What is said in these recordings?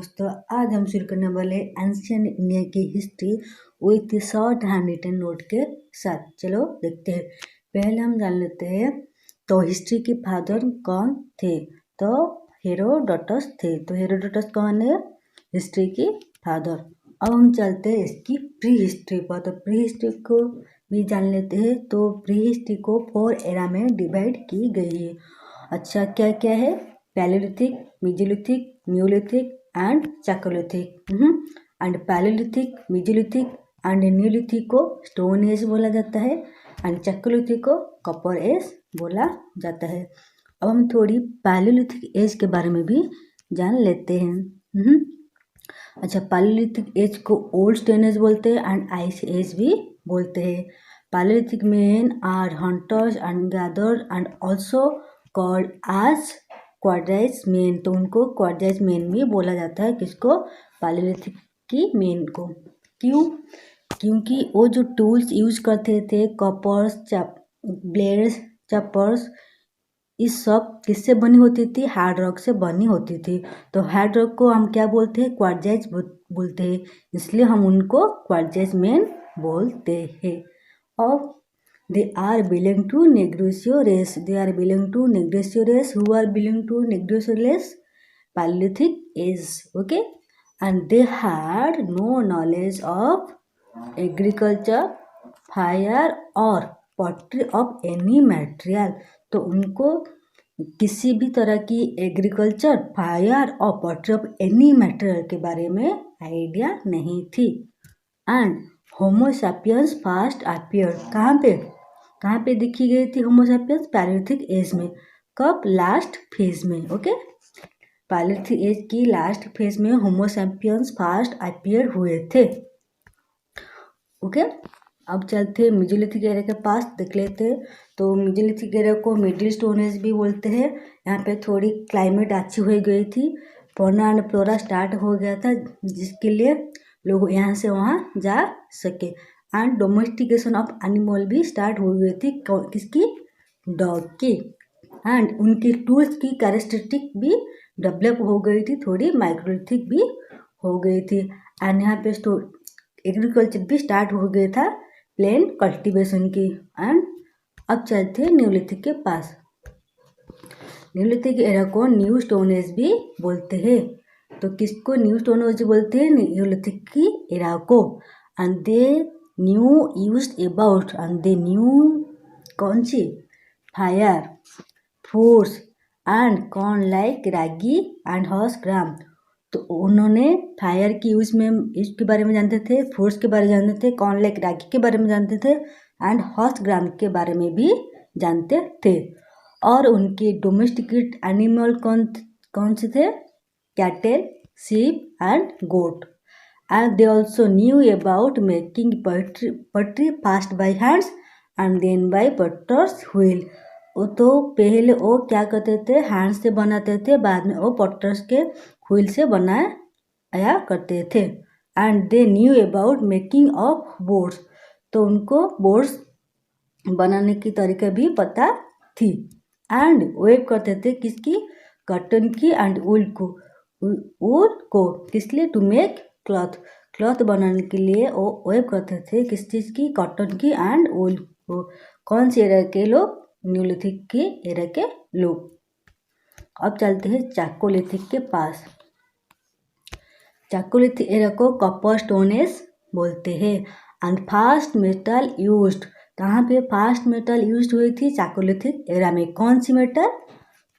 दोस्तों, आज हम शुरू करने वाले एंशियंट इंडिया की history with short hand written note के साथ। चलो देखते हैं। पहले हम जान लेते हैं तो हिस्ट्री के फादर कौन थे। तो हेरोडोटस थे। तो हेरोडोटस कौन है? हिस्ट्री की फादर। अब हम चलते हैं इसकी प्री हिस्ट्री पर। तो प्री हिस्ट्री को भी जान लेते हैं। तो प्री हिस्ट्री को 4 एरा में डिवाइड की गई है। अच्छा, क्या क्या है? Palaeolithic, Mesolithic, Neolithic and Chalcolithic. And Palaeolithic, Mesolithic and Neolithic को स्टोन एज बोला जाता है एंड चैकोलिथिक को कॉपर एज बोला जाता है। अब हम थोड़ी पैलेलिथिक एज के बारे में भी जान लेते हैं। अच्छा, पैलेलिथिक एज को ओल्ड स्टोन एज बोलते हैं एंड आइस एज भी बोलते हैं। Palaeolithic men are hunters and gatherers and also called as क्वाड्राइज मेन। तो उनको क्वाड्राइज मेन भी बोला जाता है। किसको? पैलेलिथिक की मेन को। क्यों? क्योंकि वो जो टूल्स यूज करते थे, कॉपर्स, ब्लेड्स, चॉपर्स, इस सब किससे बनी होती थी? हार्ड रॉक से बनी होती थी। तो हार्ड रॉक को हम क्या बोलते हैं? क्वाड्राइज बोलते हैं। इसलिए हम उनको क्वाड्राइज मेन बोलते हैं। और they are belong to Negrosio race. They are belong to Negrosio race. Who are belong to Negrosio race? Paleolithic age. Okay, and they had no knowledge of agriculture, fire or pottery of any material. तो उनको किसी भी तरह की agriculture, fire और pottery of any material के बारे में आइडिया नहीं थी। And Homo sapiens first appear कहाँ पे दिखी गई थी? होमो सैपियंस पैलेलिथिक एज में। कब? लास्ट फेज में। ओके, पैलेलिथिक एज की लास्ट फेज में होमो सैपियंस फर्स्ट अपीयर हुए थे। ओके, अब चलते मेसोलिथिक एरा के पास, देख लेते। तो मेसोलिथिक एरा को मिडिल स्टोन एज भी बोलते हैं। यहाँ पे थोड़ी क्लाइमेट अच्छी हो गई थी, फौना एंड फ्लोरा स्टार्ट हो गया था, जिसके लिए लोग यहाँ से वहाँ जा सके। एंड डोमेस्टिकेशन ऑफ एनिमल भी स्टार्ट हो गई थी। किसकी? डॉग की। एंड उनके टूल्स की कैरेक्टरिस्टिक भी डेवलप हो गई थी, थोड़ी माइक्रोलिथिक भी हो गई थी। एंड यहाँ पे एग्रीकल्चर भी स्टार्ट हो गया था, प्लेन कल्टीवेशन की। एंड अब चलते हैं न्यूलिथिक के पास। न्यूलिथिक एरा को न्यू स्टोन एज भी बोलते हैं। तो किसको न्यू स्टोन एज बोलते हैं? न्यूलिथिक की एरा को। And they knew used about, and they knew कौन सी? Fire, force and corn like ragi and horse gram. तो उन्होंने फायर की यूज के बारे में जानते थे, फोर्स के बारे में जानते थे, कॉर्न लाइक रागी के बारे में जानते थे एंड हॉर्स ग्राम के बारे में भी जानते थे। और उनके डोमेस्टिकेट एनिमल कौन से थे? Cattle, sheep and goat. And they also knew about making pottery first by hands and then by potter's wheel. वो तो पहले वो क्या करते थे? हैंड से बनाते थे, बाद में वो पॉटर्स के व्हील से बनाया करते थे। And they knew about making of boards. तो उनको बोर्ड्स बनाने की तरीका भी पता थी। एंड वेव करते थे किसकी? कॉटन की एंड वूल को किस लिए? टू मेक क्लॉथ बनाने के लिए वो वेव करते थे। किस चीज़ की? कॉटन की एंड वूल को। कौन से एरा के लोग? न्यूलिथिक के एरा के लोग। अब चलते हैं चैकोलिथिक के पास। चैकोलिथिक एरा को कॉपर स्टोन एज बोलते हैं। एंड फास्ट मेटल यूज्ड, कहाँ पे फास्ट मेटल यूज्ड हुई थी? चैकोलिथिक एरा में। कौन सी मेटल?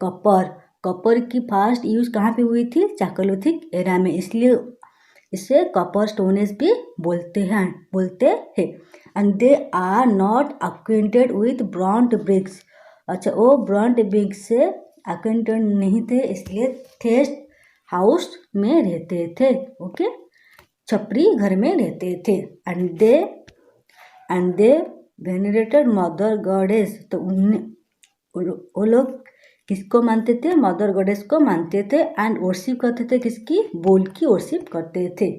कॉपर की फास्ट यूज कहाँ पे हुई थी? चैकोलिथिक एरा में। इसलिए इसे कॉपर स्टोन एज भी बोलते हैं। And they are not acquainted with burnt bricks. अच्छा, वो ब्रॉन्ट ब्रिक्स से अक्वेंटेड नहीं थे, इसलिए थेस्ट हाउस में रहते थे। ओके, छपरी घर में रहते थे। And they venerated mother goddess. तो वो लोग किसको मानते थे? मदर गॉडेस को मानते थे। एंड वर्शिप करते थे किसकी? बुल की वर्शिप करते थे।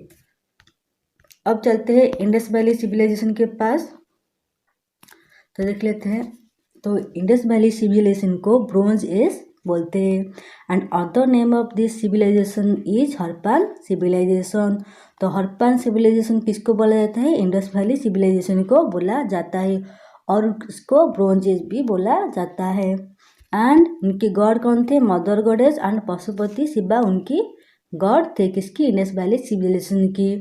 अब चलते हैं इंडस वैली सिविलाइजेशन के पास, तो देख लेते हैं। तो इंडस वैली सिविलाइजेशन को ब्रोंज एज बोलते हैं। And other name of this civilisation is Harappan civilisation. तो हड़प्पन सिविलाइजेशन किसको बोला जाता है? इंडस वैली सिविलाइजेशन को बोला जाता है और उसको ब्रोंज एज भी बोला जाता है। एंड उनके गॉड कौन थे? Mother goddess and Pashupati Shiva उनकी गॉड थे। किसकी? इंडस वैली सिविलाइजेशन की।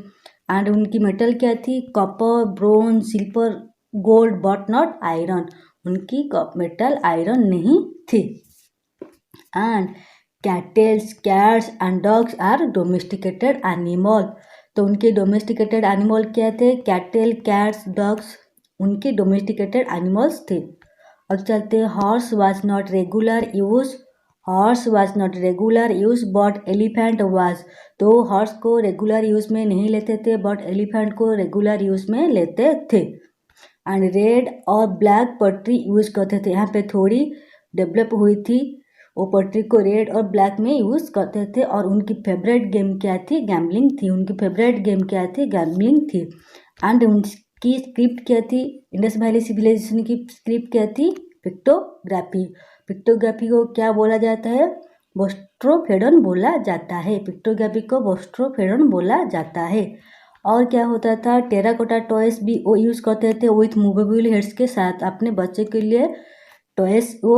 एंड उनकी मेटल क्या थी? Copper, bronze, silver, gold, but not iron. उनकी मेटल आयरन नहीं थी। And cattles, cats and dogs are domesticated animal. तो उनके डोमेस्टिकेटेड एनिमल क्या थे? कैटल, कैट्स, डॉग्स उनके डोमेस्टिकेटेड एनिमल्स थे। अब चलते हैं horse was not regular use. Horse was not regular use but elephant was. तो हॉर्स को रेगुलर यूज में नहीं लेते थे बट एलिफेंट को रेगुलर यूज में लेते थे। एंड रेड और ब्लैक पटरी यूज करते थे। यहाँ पे थोड़ी डेवलप हुई थी, वो पटरी को रेड और ब्लैक में यूज करते थे। और उनकी फेवरेट गेम क्या थी? गैम्बलिंग थी। उनकी फेवरेट गेम क्या थी? गैम्बलिंग थी। एंड उनकी स्क्रिप्ट क्या थी? इंडस वैली सिविलाइजेशन की स्क्रिप्ट क्या थी? पिक्टोग्राफी। पिक्टोग्राफी को क्या बोला जाता है? बोस्ट्रोफेडन बोला जाता है। पिक्टोग्राफी को बोस्ट्रोफेडन बोला जाता है। और क्या होता था? टेराकोटा टॉयस भी वो यूज़ करते थे विथ मूवेबल हेड्स के साथ। अपने बच्चे के लिए टॉयस वो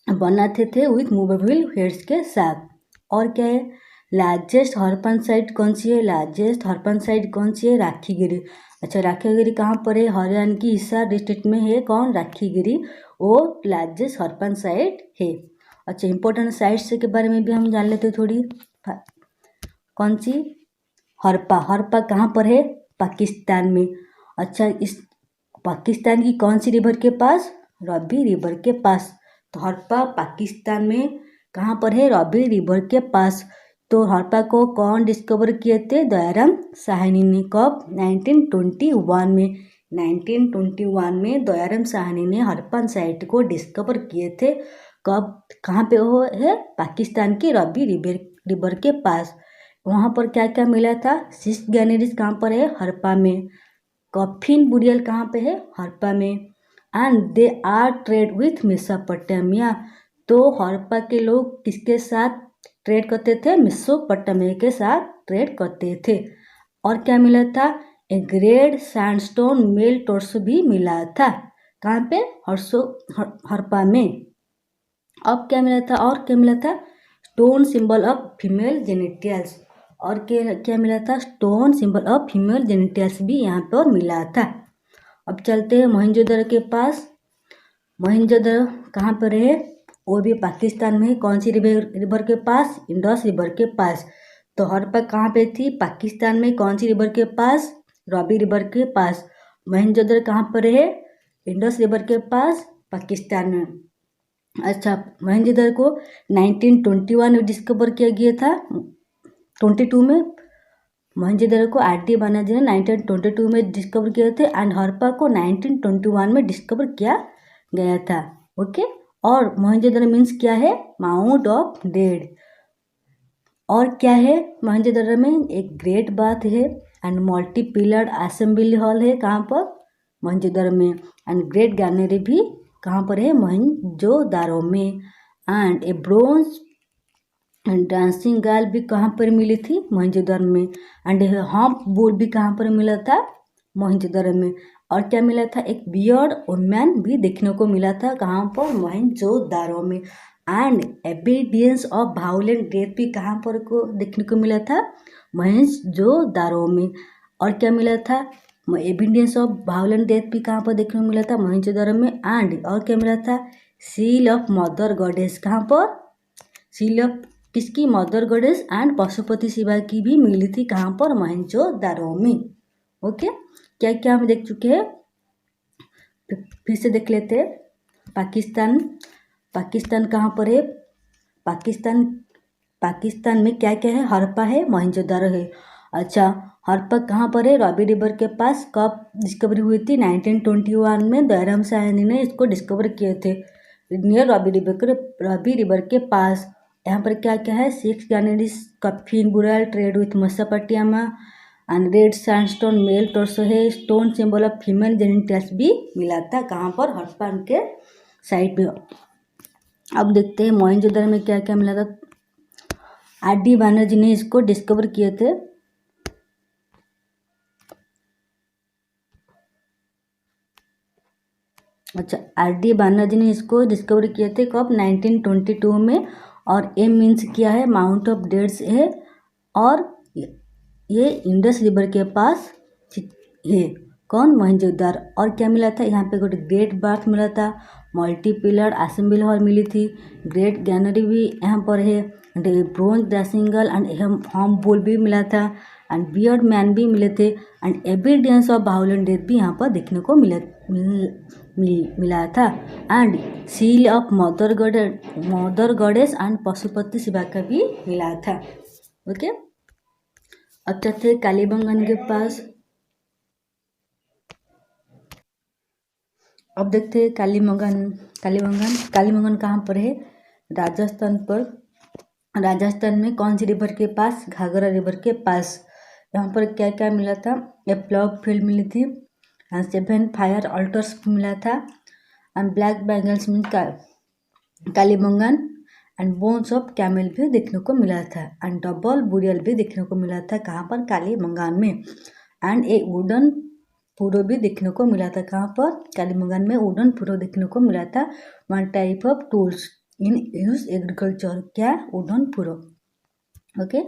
बनाते थे विथ मूवेबल हेड्स के साथ। और क्या है? लार्जेस्ट हड़प्पन साइट कौन सी है? लार्जेस्ट हड़प्पन साइट कौन सी है? राखीगिरी। अच्छा, राखीगिरी कहाँ पर है? हरियाणा की हिसार डिस्ट्रिक्ट में है। कौन? राखीगिरी। वो लार्जेस्ट हड़प्पन साइट है। अच्छा, इंपॉर्टेंट साइट्स के बारे में भी हम जान लेते थोड़ी। कौन सी? हड़प्पा। हड़प्पा कहाँ पर है? पाकिस्तान में। अच्छा, इस पाकिस्तान की कौन सी रिवर के पास? रबी रिवर के पास। तो हड़प्पा पाकिस्तान में कहाँ पर है? रबी रिवर के पास। तो हड़प्पा को कौन डिस्कवर किए थे? दयाराम साहनी ने। कब? 1921 में। 1921 में दयाराम साहनी ने हड़प्पन साइट को डिस्कवर किए थे। कब? कहाँ पे वो है? पाकिस्तान की रबी रिवर के पास। वहाँ पर क्या क्या मिला था? सिक्स गैनरीज कहाँ पर है? हड़प्पा में। कॉफिन बुरियल कहाँ पे है? हड़प्पा में। And they are trade with Mesopotamia. तो हड़प्पा के लोग किसके साथ ट्रेड करते थे? मेसोपोटामिया के साथ ट्रेड करते थे। और क्या मिला था? A great sandstone male torso भी मिला था। कहाँ पे? हड़प्पा में। अब क्या मिला था? और क्या मिला था? Stone symbol of female genitals. और क्या मिला था? Stone symbol of female genitals भी यहाँ पर मिला था। अब चलते हैं मोहनजोदड़ो के पास। मोहनजोदड़ो कहाँ पर है? वो भी पाकिस्तान में है। कौन सी रिवर के पास? इंडस रिवर के पास। तो हड़प्पा कहाँ पे थी? पाकिस्तान में। कौन सी रिवर के पास? रबी रिवर के पास। मोहनजोदड़ो कहाँ पर है? इंडस रिवर के पास, पाकिस्तान में। अच्छा, मोहनजोदड़ो को 1921 में डिस्कवर किया गया था। 22 में मोहनजोदड़ो को आरटी बनर्जी ने 1922 में डिस्कवर किए थे। एंड हड़प्पा को 1921 में डिस्कवर किया गया था। ओके। और मोहनजोदड़ो मीन्स क्या है? Mount of dead. और क्या है मोहनजोदड़ो में? एक ग्रेट बाथ है and multi pillared assembly hall है। कहाँ पर? मोहनजोदड़ो में। एंड ग्रेट गैनरी भी कहाँ पर है? मोहनजोदड़ो में। And A bronze dancing girl भी कहाँ पर मिली थी? मोहनजोदड़ो में। एंड हम्प बुल भी कहाँ पर मिला था? मोहनजोदड़ो में। और क्या मिला था? एक बियर्ड वुमन भी देखने को मिला था। कहाँ पर? मोहनजोदड़ो में। And evidence of violent death भी कहाँ पर को देखने को मिला था? मोहनजोदड़ो में। और क्या मिला था? एविडेंस ऑफ वायलेंट डेथ भी कहाँ पर देखने को मिला था? मोहनजोदड़ो में। एंड और क्या मिला था? Seal of mother goddess. कहाँ पर? सील ऑफ किसकी? Mother goddess and Pashupati Shiva की भी मिली थी। कहाँ पर? मोहनजोदड़ो में। ओके। क्या क्या हम देख चुके हैं, फिर से देख लेते हैं। पाकिस्तान। पाकिस्तान कहाँ पर है? पाकिस्तान में क्या क्या है? हड़प्पा है, मोहनजोदड़ो है। अच्छा, हड़प्पा कहाँ पर है? रबी रिवर के पास। कब डिस्कवरी हुई थी? 1921 में दयाराम साहनी ने इसको डिस्कवर किए थे नियर रबी रिवर के पास। यहाँ पर क्या क्या है? Six granaries, coffin burial, trade with Mesopotamia and red sandstone male torso है। Stone symbol of female genitals भी मिला था। कहाँ पर? हड़प्पा के साइड में। अब देखते हैं मोहनजोदड़ो में क्या क्या मिला था। आर.डी. बनर्जी ने इसको डिस्कवर किए थे। अच्छा, आर.डी. बनर्जी ने इसको डिस्कवर किए थे कब? 1922 में। और ए मीन्स क्या है? माउंट ऑफ डेट्स है। और ये इंडस रिवर के पास है। कौन? मोहनजोदड़ो। और क्या मिला था यहाँ पे? गोटे ग्रेट बार्थ मिला था, मल्टी पिलर असेंबली हॉल मिली थी, ग्रेट गैनरी भी यहाँ पर है, ब्रोंज ड्रेसिंगल एंड होम बुल भी मिला था, एंड बियर्ड मैन भी मिले थे, and evidence of violent death भी यहाँ पर देखने को मिला था, and seal of mother goddess and Pashupati Shiva का भी मिला था। ओके, अब चलते हैं कालीबंगन के पास। अब देखते हैं कालीबंगन कहाँ पर है? राजस्थान पर। राजस्थान में कौन सी रिवर के पास? घाघरा रिवर के पास। यहाँ पर क्या क्या मिला था? ए प्लॉग फील्ड मिली थी, 7 फायर अल्टर्स मिला था, and black bangles mean Kalibangan, and bones of camel भी देखने को मिला था, एंड डबल बुरियल भी देखने को मिला था। कहाँ पर? कालीबंगन में। एंड ए वुडन पुरो भी देखने को मिला था। कहाँ पर? कालीबंगन में वुडन पुरो देखने को मिला था। One type of tools in use agriculture. क्या? वुडन पुरो। ओके,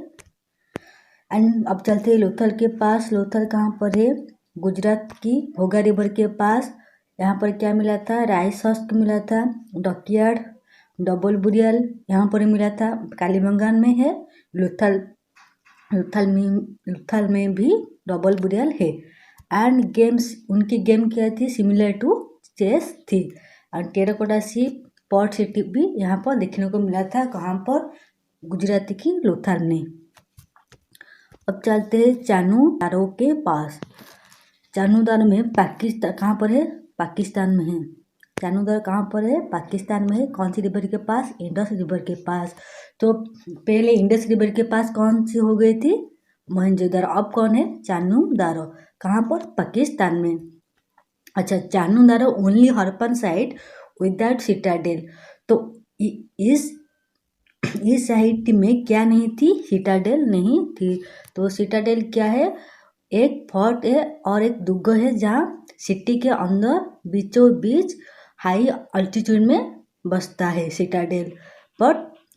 एंड अब चलते हैं लोथल के पास। लोथल कहाँ पर है? गुजरात की भोगा रिवर के पास। यहाँ पर क्या मिला था? राइस हस्क मिला था, डॉकयार्ड, डबल बुरियल यहाँ पर मिला था। कालीबंगन में है। लुथल में भी डबल बुरियल है। एंड गेम्स, उनकी गेम क्या थी? सिमिलर टू चेस थी। And terracotta ship pot city भी यहाँ पर देखने को मिला था। कहाँ पर? गुजरात की लोथल में। अब चलते हैं चानूदारो के पास। चानूदारो में पाकिस्तान कहाँ पर है? पाकिस्तान में है। चानूदारो कहाँ पर है? पाकिस्तान में है। कौन सी रिवर के पास? इंडस रिवर के पास। तो पहले इंडस रिवर के पास कौन सी हो गई थी? मोहनजोदड़ो। अब कौन है? चानूदारो। कहाँ पर? पाकिस्तान में। अच्छा, Chanhudaro only Harappan site without citadel. तो इस साइट में क्या नहीं थी? सिटाडेल नहीं थी। तो सिटाडेल क्या है? एक फोर्ट है और एक दुर्ग है जहाँ सिटी के अंदर बीचों बीच हाई अल्टीट्यूड में बसता है citadel. But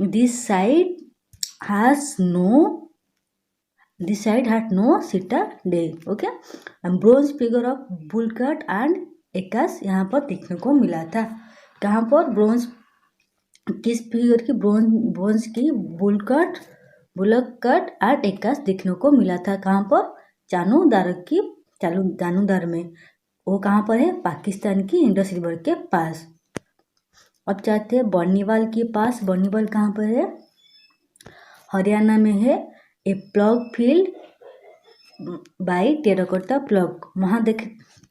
this side has no citadel. Okay, bronze figure of bull cut and एकास यहाँ पर देखने को मिला था। कहाँ पर? ब्रोंज किस फिगर की? ब्रोंज की बुलक कट एंड एकास देखने को मिला था। कहाँ पर? चानूदारो में। वो कहाँ पर है? पाकिस्तान की इंडस रिवर के पास। अब चाहते हैं बर्नीवाल के पास। बर्नीवाल कहाँ पर है? हरियाणा में है। A plough field by terracotta plough. वहाँ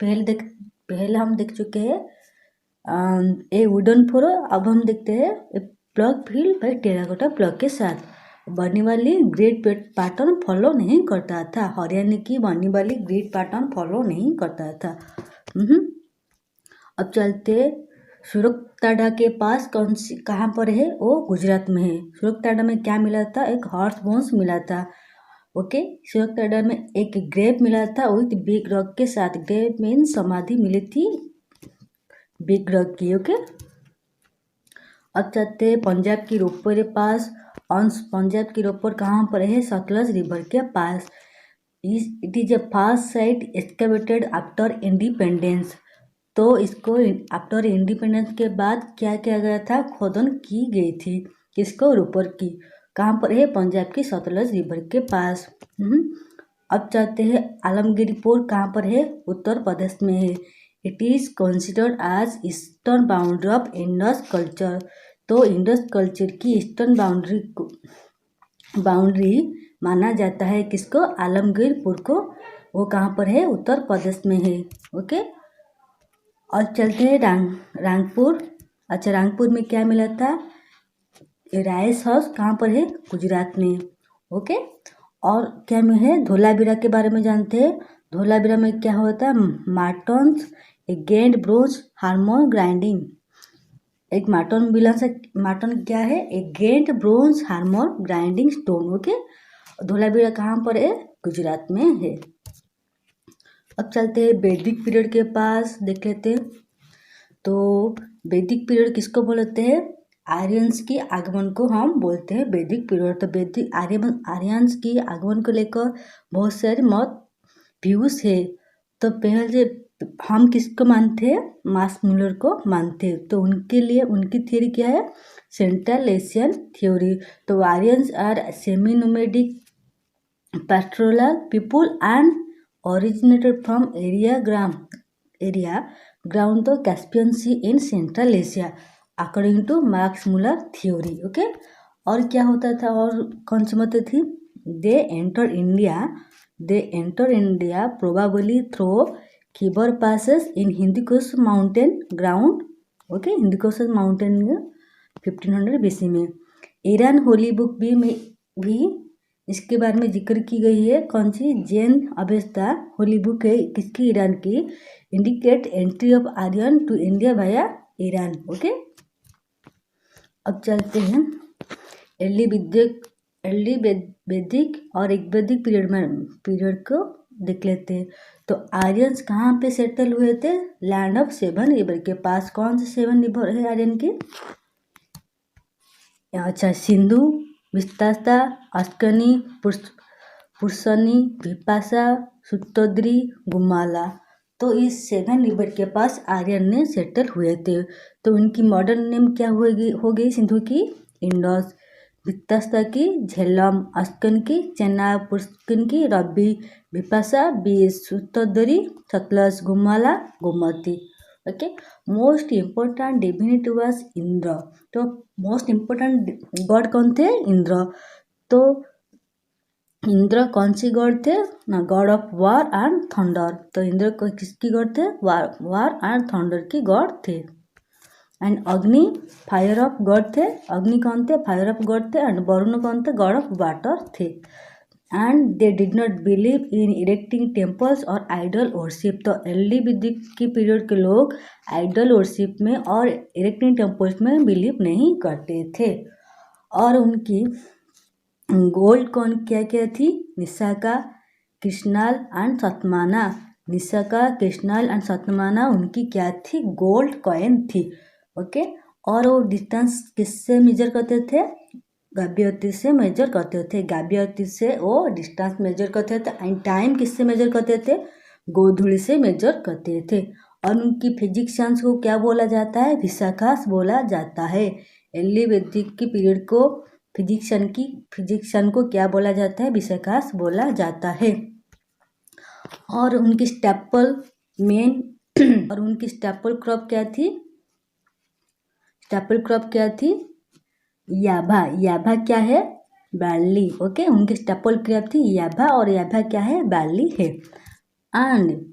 पहले हम देख चुके हैं ए वुडन फोरो। अब हम देखते हैं a plough field by terracotta plough के साथ। बर्नीवाली ग्रिड पैटर्न फॉलो नहीं करता था। हरियाणा की बर्नीवाली ग्रिड पैटर्न फॉलो नहीं करता था। अब चलते सुरकताड़ा के पास। कहाँ पर है? वो गुजरात में है। सुरकताड़ा में क्या मिला था? एक हॉर्स बोन्स मिला था। ओके, सुरकताड़ा में एक ग्रेव मिला था विथ बिग रॉक के साथ। ग्रेव मीन समाधि मिली थी बिग रॉक की। ओके, अब चलते पंजाब की रोपड़ के पास। पंजाब की रोपड़ कहाँ पर है? सतलज रिवर के पास। It is a first site excavated after independence. तो इसको आफ्टर इंडिपेंडेंस के बाद क्या किया गया था? खोदन की गई थी। किसको? रोपड़ की। कहाँ पर है? पंजाब की सतलज रिवर के पास। अब चलते हैं आलमगीरपुर कहाँ पर है? उत्तर प्रदेश में है। It is considered as eastern boundary of Indus culture. तो इंडस कल्चर की ईस्टर्न बाउंड्री माना जाता है। किसको? आलमगीरपुर को। वो कहाँ पर है? उत्तर प्रदेश में है। ओके, और चलते हैं रंगपुर। अच्छा, रंगपुर में क्या मिला था? Rice house. कहाँ पर है? गुजरात में। ओके, और क्या में है? धोलावीरा के बारे में जानते हैं। धोलावीरा में क्या होता है? मार्टन्स, गेंड ब्रोच हार्मोन ग्राइंडिंग। एक मार्टन बिलन से मार्टन क्या है, एक great bronze Harmer grinding stone. Okay, Dholavira कहाँ पर है, गुजरात में है। अब चलते हैं वैदिक पीरियड के पास, देख लेते हैं। तो वैदिक पीरियड किसको बोलते हैं, आर्यंस की आगमन को हम बोलते हैं वैदिक पीरियड। तो वैदिक आर्यंस की आगमन को लेकर बहुत सारे मत व्यूज है। तो पहले हम किसको मानते हैं, मार्कस म्यूलर को मानते हैं। तो उनके लिए उनकी थ्योरी क्या है, सेंट्रल एशियन थ्योरी। तो Aryans are semi nomadic pastoral people and originated from area ground the Caspian Sea in Central Asia according to Max Muller theory। Okay, और क्या होता था, और कौन सी मत थी, they enter India probably through Khyber passes in Hindukush mountain ground. Okay, Hindukush mountain 1500 BC में। ईरान होली बुक भी इसके बारे में जिक्र की गई है। कौन सी, जैन अवेस्ता होली बुक है किसकी, ईरान की। Indicate entry of Aryan to India via Iran. Okay, अब चलते हैं अर्ली वैदिक और एक वैदिक पीरियड को देख लेते हैं। तो आर्यंस कहाँ पे सेटल हुए थे, लैंड ऑफ 7 रिवर के पास। कौन से 7 रिवर है आर्यन के, अच्छा, सिंधु, विस्तासा, अस्कनी, पुरुषनी, विपाशा, सूतोद्री, गुमाला। तो इस 7 रिवर के पास आर्यन ने सेटल हुए थे। तो उनकी मॉडर्न नेम क्या हो गई, सिंधु की इंडस, वित्तासा की झेलम, अस्कन की चेनाब, पुष्किन की Ravi, Vipasha Beas, Shutudri Sutlej, Gumal Gomti. Okay, most important divinity was Indra. तो मोस्ट इम्पोर्टेंट गॉड कौन थे, इंद्र। तो इंद्र कौन सी गॉड थे ना, God of war and thunder. तो इंद्र को किसकी गॉड थे, वार एंड थंडर की गॉड थे। एंड अग्नि फायर ऑफ गॉड थे, अग्नि कौन थे, फायर ऑफ गॉड थे। एंड वरुण कौन थे, गॉड ऑफ वाटर थे। And they did not believe in erecting temples और आइडल वर्शिप। तो अर्ली वैदिक की पीरियड के लोग आइडल वर्शिप में और इरेक्टिंग टेम्पल्स में बिलीव नहीं करते थे। और उनकी गोल्ड कौन क्या क्या थी, निशाका, कृष्णाल एंड सतमाना। निशाका, कृष्णाल एंड सतमाना उनकी क्या थी, गोल्ड कॉइन थी। ओके, और वो डिस्टेंस किससे मेजर करते थे, गाभियती से मेजर करते थे। गाभियती से वो डिस्टेंस मेजर करते थे। एंड टाइम किससे मेजर करते थे, गोधूली से मेजर करते थे। और उनकी फिजिक्शियंस को क्या बोला जाता है, विशाखास बोला जाता है। अर्ली वैदिक की पीरियड को फिजिक्शियन को क्या बोला जाता है, विशाखास बोला जाता है। और उनकी स्टेपल और उनकी स्टेपल क्रॉप क्या थी, स्टेपल क्रॉप क्या थी, याभा क्या है, बैली। ओके, उनकी स्टेपल क्रॉप थी याभा, और याभा क्या है, बैली है। एंड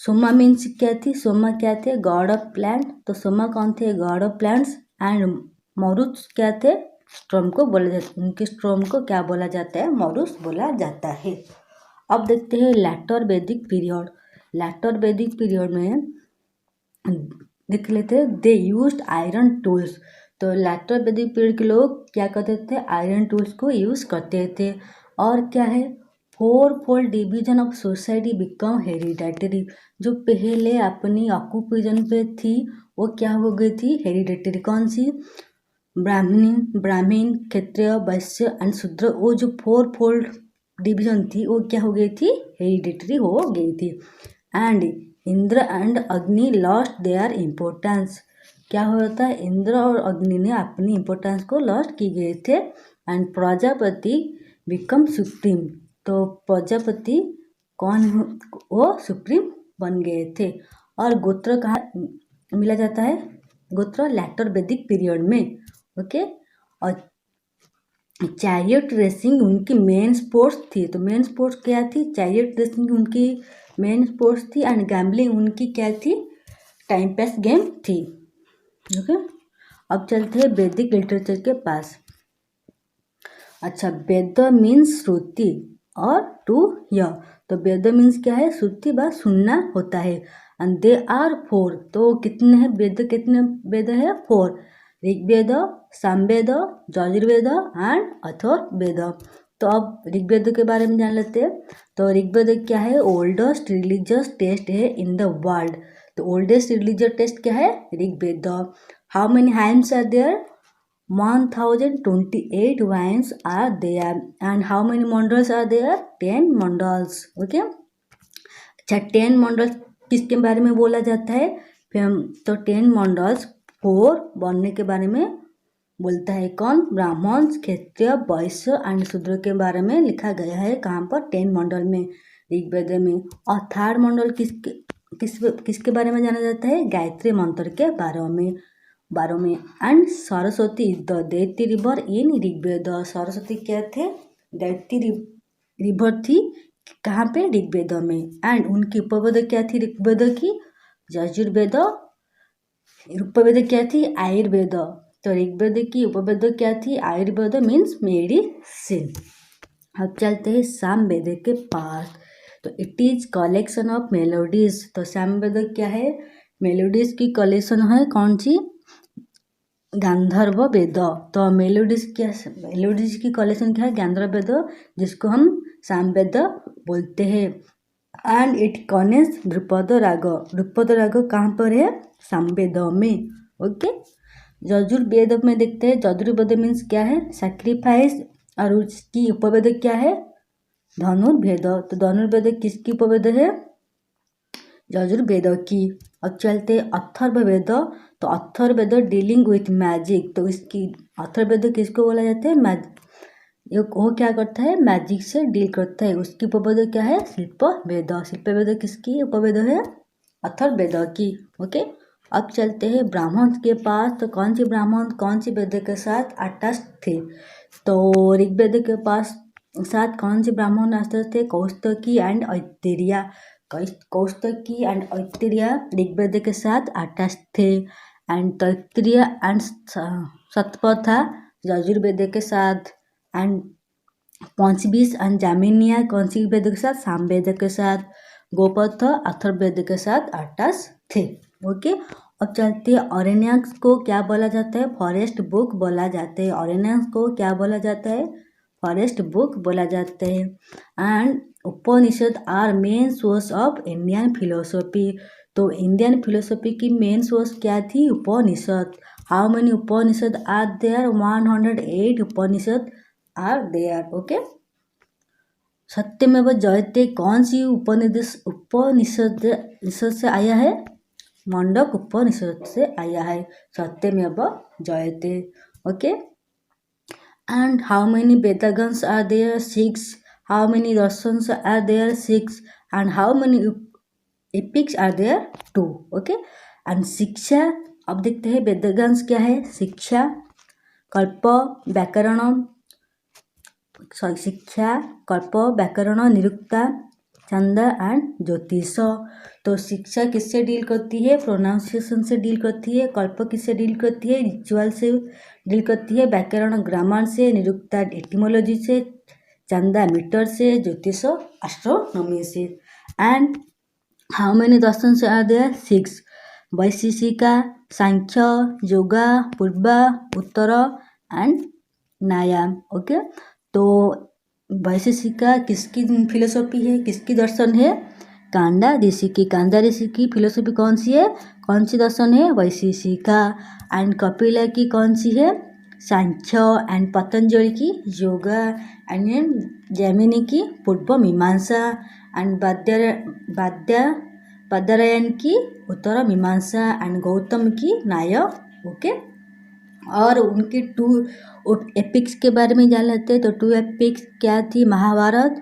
सोमा मीन्स क्या थी, सोमा क्या थे, गॉड ऑफ प्लांट। तो सोमा कौन थे, गॉड ऑफ प्लांट्स। एंड मरुत्स क्या थे, स्ट्रॉम को बोला जाता है। उनके स्ट्रॉम को क्या बोला जाता है, मरुस बोला जाता है। अब देखते हैं लेटर वैदिक पीरियड। लेटर वैदिक पीरियड में देख लेते हैं, दे यूज्ड आयरन टूल्स। तो लेटर वैदिक पीरियड के लोग क्या करते थे, आयरन टूल्स को यूज़ करते थे। और क्या है, 4-fold division of society become hereditary. जो पहले अपनी ऑक्यूपेशन पे थी वो क्या हो गई थी, हेरिडेटरी। कौन सी, ब्राह्मण, क्षत्रिय, वैश्य एंड शूद्र। वो जो 4-fold डिवीजन थी वो क्या हो गई थी, हेरिडेटरी हो गई थी। एंड इंद्र एंड अग्नि लॉस्ट देयर इम्पोर्टेंस। क्या होता है, इंद्र और अग्नि ने अपनी इम्पोर्टेंस को लॉस्ट की गए थे। And Prajapati become supreme. तो प्रजापति कौन, वो सुप्रीम बन गए थे। और गोत्र कहाँ मिला जाता है, गोत्र लेटर वैदिक पीरियड में। ओके, और चैरियट रेसिंग उनकी मेन स्पोर्ट्स थी। तो मेन स्पोर्ट्स क्या थी, चैरियट रेसिंग उनकी मेन स्पोर्ट्स थी। एंड गैम्बलिंग उनकी क्या थी, टाइम पास गेम थी। ओके, अब चलते हैं वैदिक लिटरेचर के पास। अच्छा, वेद मीन्स श्रुति और टू हियर। तो वेद मीन्स क्या है, श्रुति व सुनना होता है। And they are 4। तो कितने हैं वेद, कितने वेद है? 4। ऋग्वेद, सामवेद, यजुर्वेद एंड अथर्ववेद। तो अब ऋग्वेद के बारे में जान लेते हैं। तो ऋग्वेद क्या है? ओल्डेस्ट रिलीजियस टेक्स्ट है इन द वर्ल्ड। तो ओल्डेस्ट रिलीजियस टेक्स्ट क्या है? Rigveda. How many hymns are there? 1028 hymns are there. And how many mandals are there? 10 mandals. Okay. अच्छा, 10 मंडल्स किसके बारे में बोला जाता है? तो 10 मंडल्स 4 बनने के बारे में बोलता है। कौन? ब्राह्मण, क्षत्रिय, वैश्य एंड शूद्र के बारे में लिखा गया है। कहाँ पर? 10 मंडल में, ऋग्वेद में। और थर्ड मंडल किसके बारे में जाना जाता है? गायत्री मंत्र के बारे में। And Saraswati the deity river in Rigveda. Saraswati क्या थे? दैती रिवर थी। कहाँ पे? ऋग्वेद में। एंड उनकी उपवेद क्या थी ऋग्वेद की? यजुर्वेद। उपवेद क्या थी? आयुर्वेद। तो ऋग्वेद की उपवेद क्या थी? Ayurveda means medicine. अब चलते हैं सामवेद के पास। तो it is collection of melodies. तो सामवेद क्या है? मेलोडीज की कलेक्शन है। कौन सी? गांधर्व वेद। तो मेलोडीज की कलेक्शन क्या है? गांधर्व वेद, जिसको हम सामवेद बोलते हैं। एंड इट कनेस ध्रुपद राग। ध्रुपद राग कहाँ पर है? सामवेद में। ओके। यजुर्वेद में देखते हैं। यजुर्वेद मीन्स क्या है? सैक्रिफाइस। और उसकी उपवेद क्या है? धनुर्वेद। तो धनुर्वेद किसकी उपवेद है? यजुर्वेद की। अब चलते अथर्ववेद। तो अथर्ववेद डीलिंग विथ मैजिक। तो इसकी अथर्ववेद किसको बोला जाता है? वो क्या करता है? मैजिक से डील करता है। उसकी उपवेद क्या है? शिल्पवेद। शिल्पवेद किसकी उपवेद है? अथर्ववेद की। ओके। अब चलते हैं ब्राह्मण के पास। तो कौन सी ब्राह्मण कौन सी वेद के साथ अटैच थे? तो ऋग्वेद के पास साथ कौन सी ब्राह्मण अटैच थे? कौस्तकी एंड ऐतरेय। कौस्तकी एंड ऐतरेय ऋग्वेद के साथ अटैच थे। एंड तैत्तिरीय एंड शतपथ यजुर्वेद के साथ। एंड पंचविश एंड जामिनीय कौन सी वेद के साथ? सामवेद के साथ। गोपथ अथर्ववेद के साथ अटैच थे। ओके। अब चलते हैं अरण्यक को क्या बोला जाता है? फॉरेस्ट बुक बोला जाता है। अरण्यक को क्या बोला जाता है? फॉरेस्ट बुक बोला जाता है। And Upanishad are main source of Indian philosophy. तो इंडियन फिलोसफी की मेन सोर्स क्या थी? Upanishad. How many Upanishad are there? 108 Upanishad are there. Okay. Satyamev Jayate कौन सी उपनिषद से आया है? मंडक उपनिषद से आया है। Satyamev Jayate. Okay. And how many Vedangas are there? 6। How many darshans are there? 6। And how many epics are there? 2। Okay. And Shiksha. अब देखते हैं वेदागन्स क्या है? शिक्षा, कल्प, व्याकरण, शिक्षा, कल्प, व्याकरण, निरुक्ता, छंद एंड ज्योतिष। तो शिक्षा किससे डील करती है? प्रोनाउंसिएशन से डील करती है। कल्प किससे डील करती है? रिचुअल से डील करती है। व्याकरण ग्रामर से, निरुक्ता एटिमोलॉजी से, चंदा मीटर से, ज्योतिष एस्ट्रोनॉमी से। एंड हाउ मेनी दर्शन से आर देयर? 6। वैशेषिका, सांख्य, योगा, पूर्व, उत्तर एंड न्याय। ओके। तो वैशेषिका किसकी फिलोसॉफी है? किसकी दर्शन है? कांडा ऋषि की। कांडा ऋषि की फिलोसॉफी कौन सी है? कौन सी दर्शन है? वैशेषिका। एंड कपिला की कौन सी है? सांख्य। एंड पतंजलि की योगा। एंड जैमिनी की पूर्व मीमांसा। एंड बादरायण की उत्तर मीमांसा। एंड गौतम की न्याय। ओके। और उनके 2 एपिक्स के बारे में जान लेते हैं। तो 2 एपिक्स क्या थी? महाभारत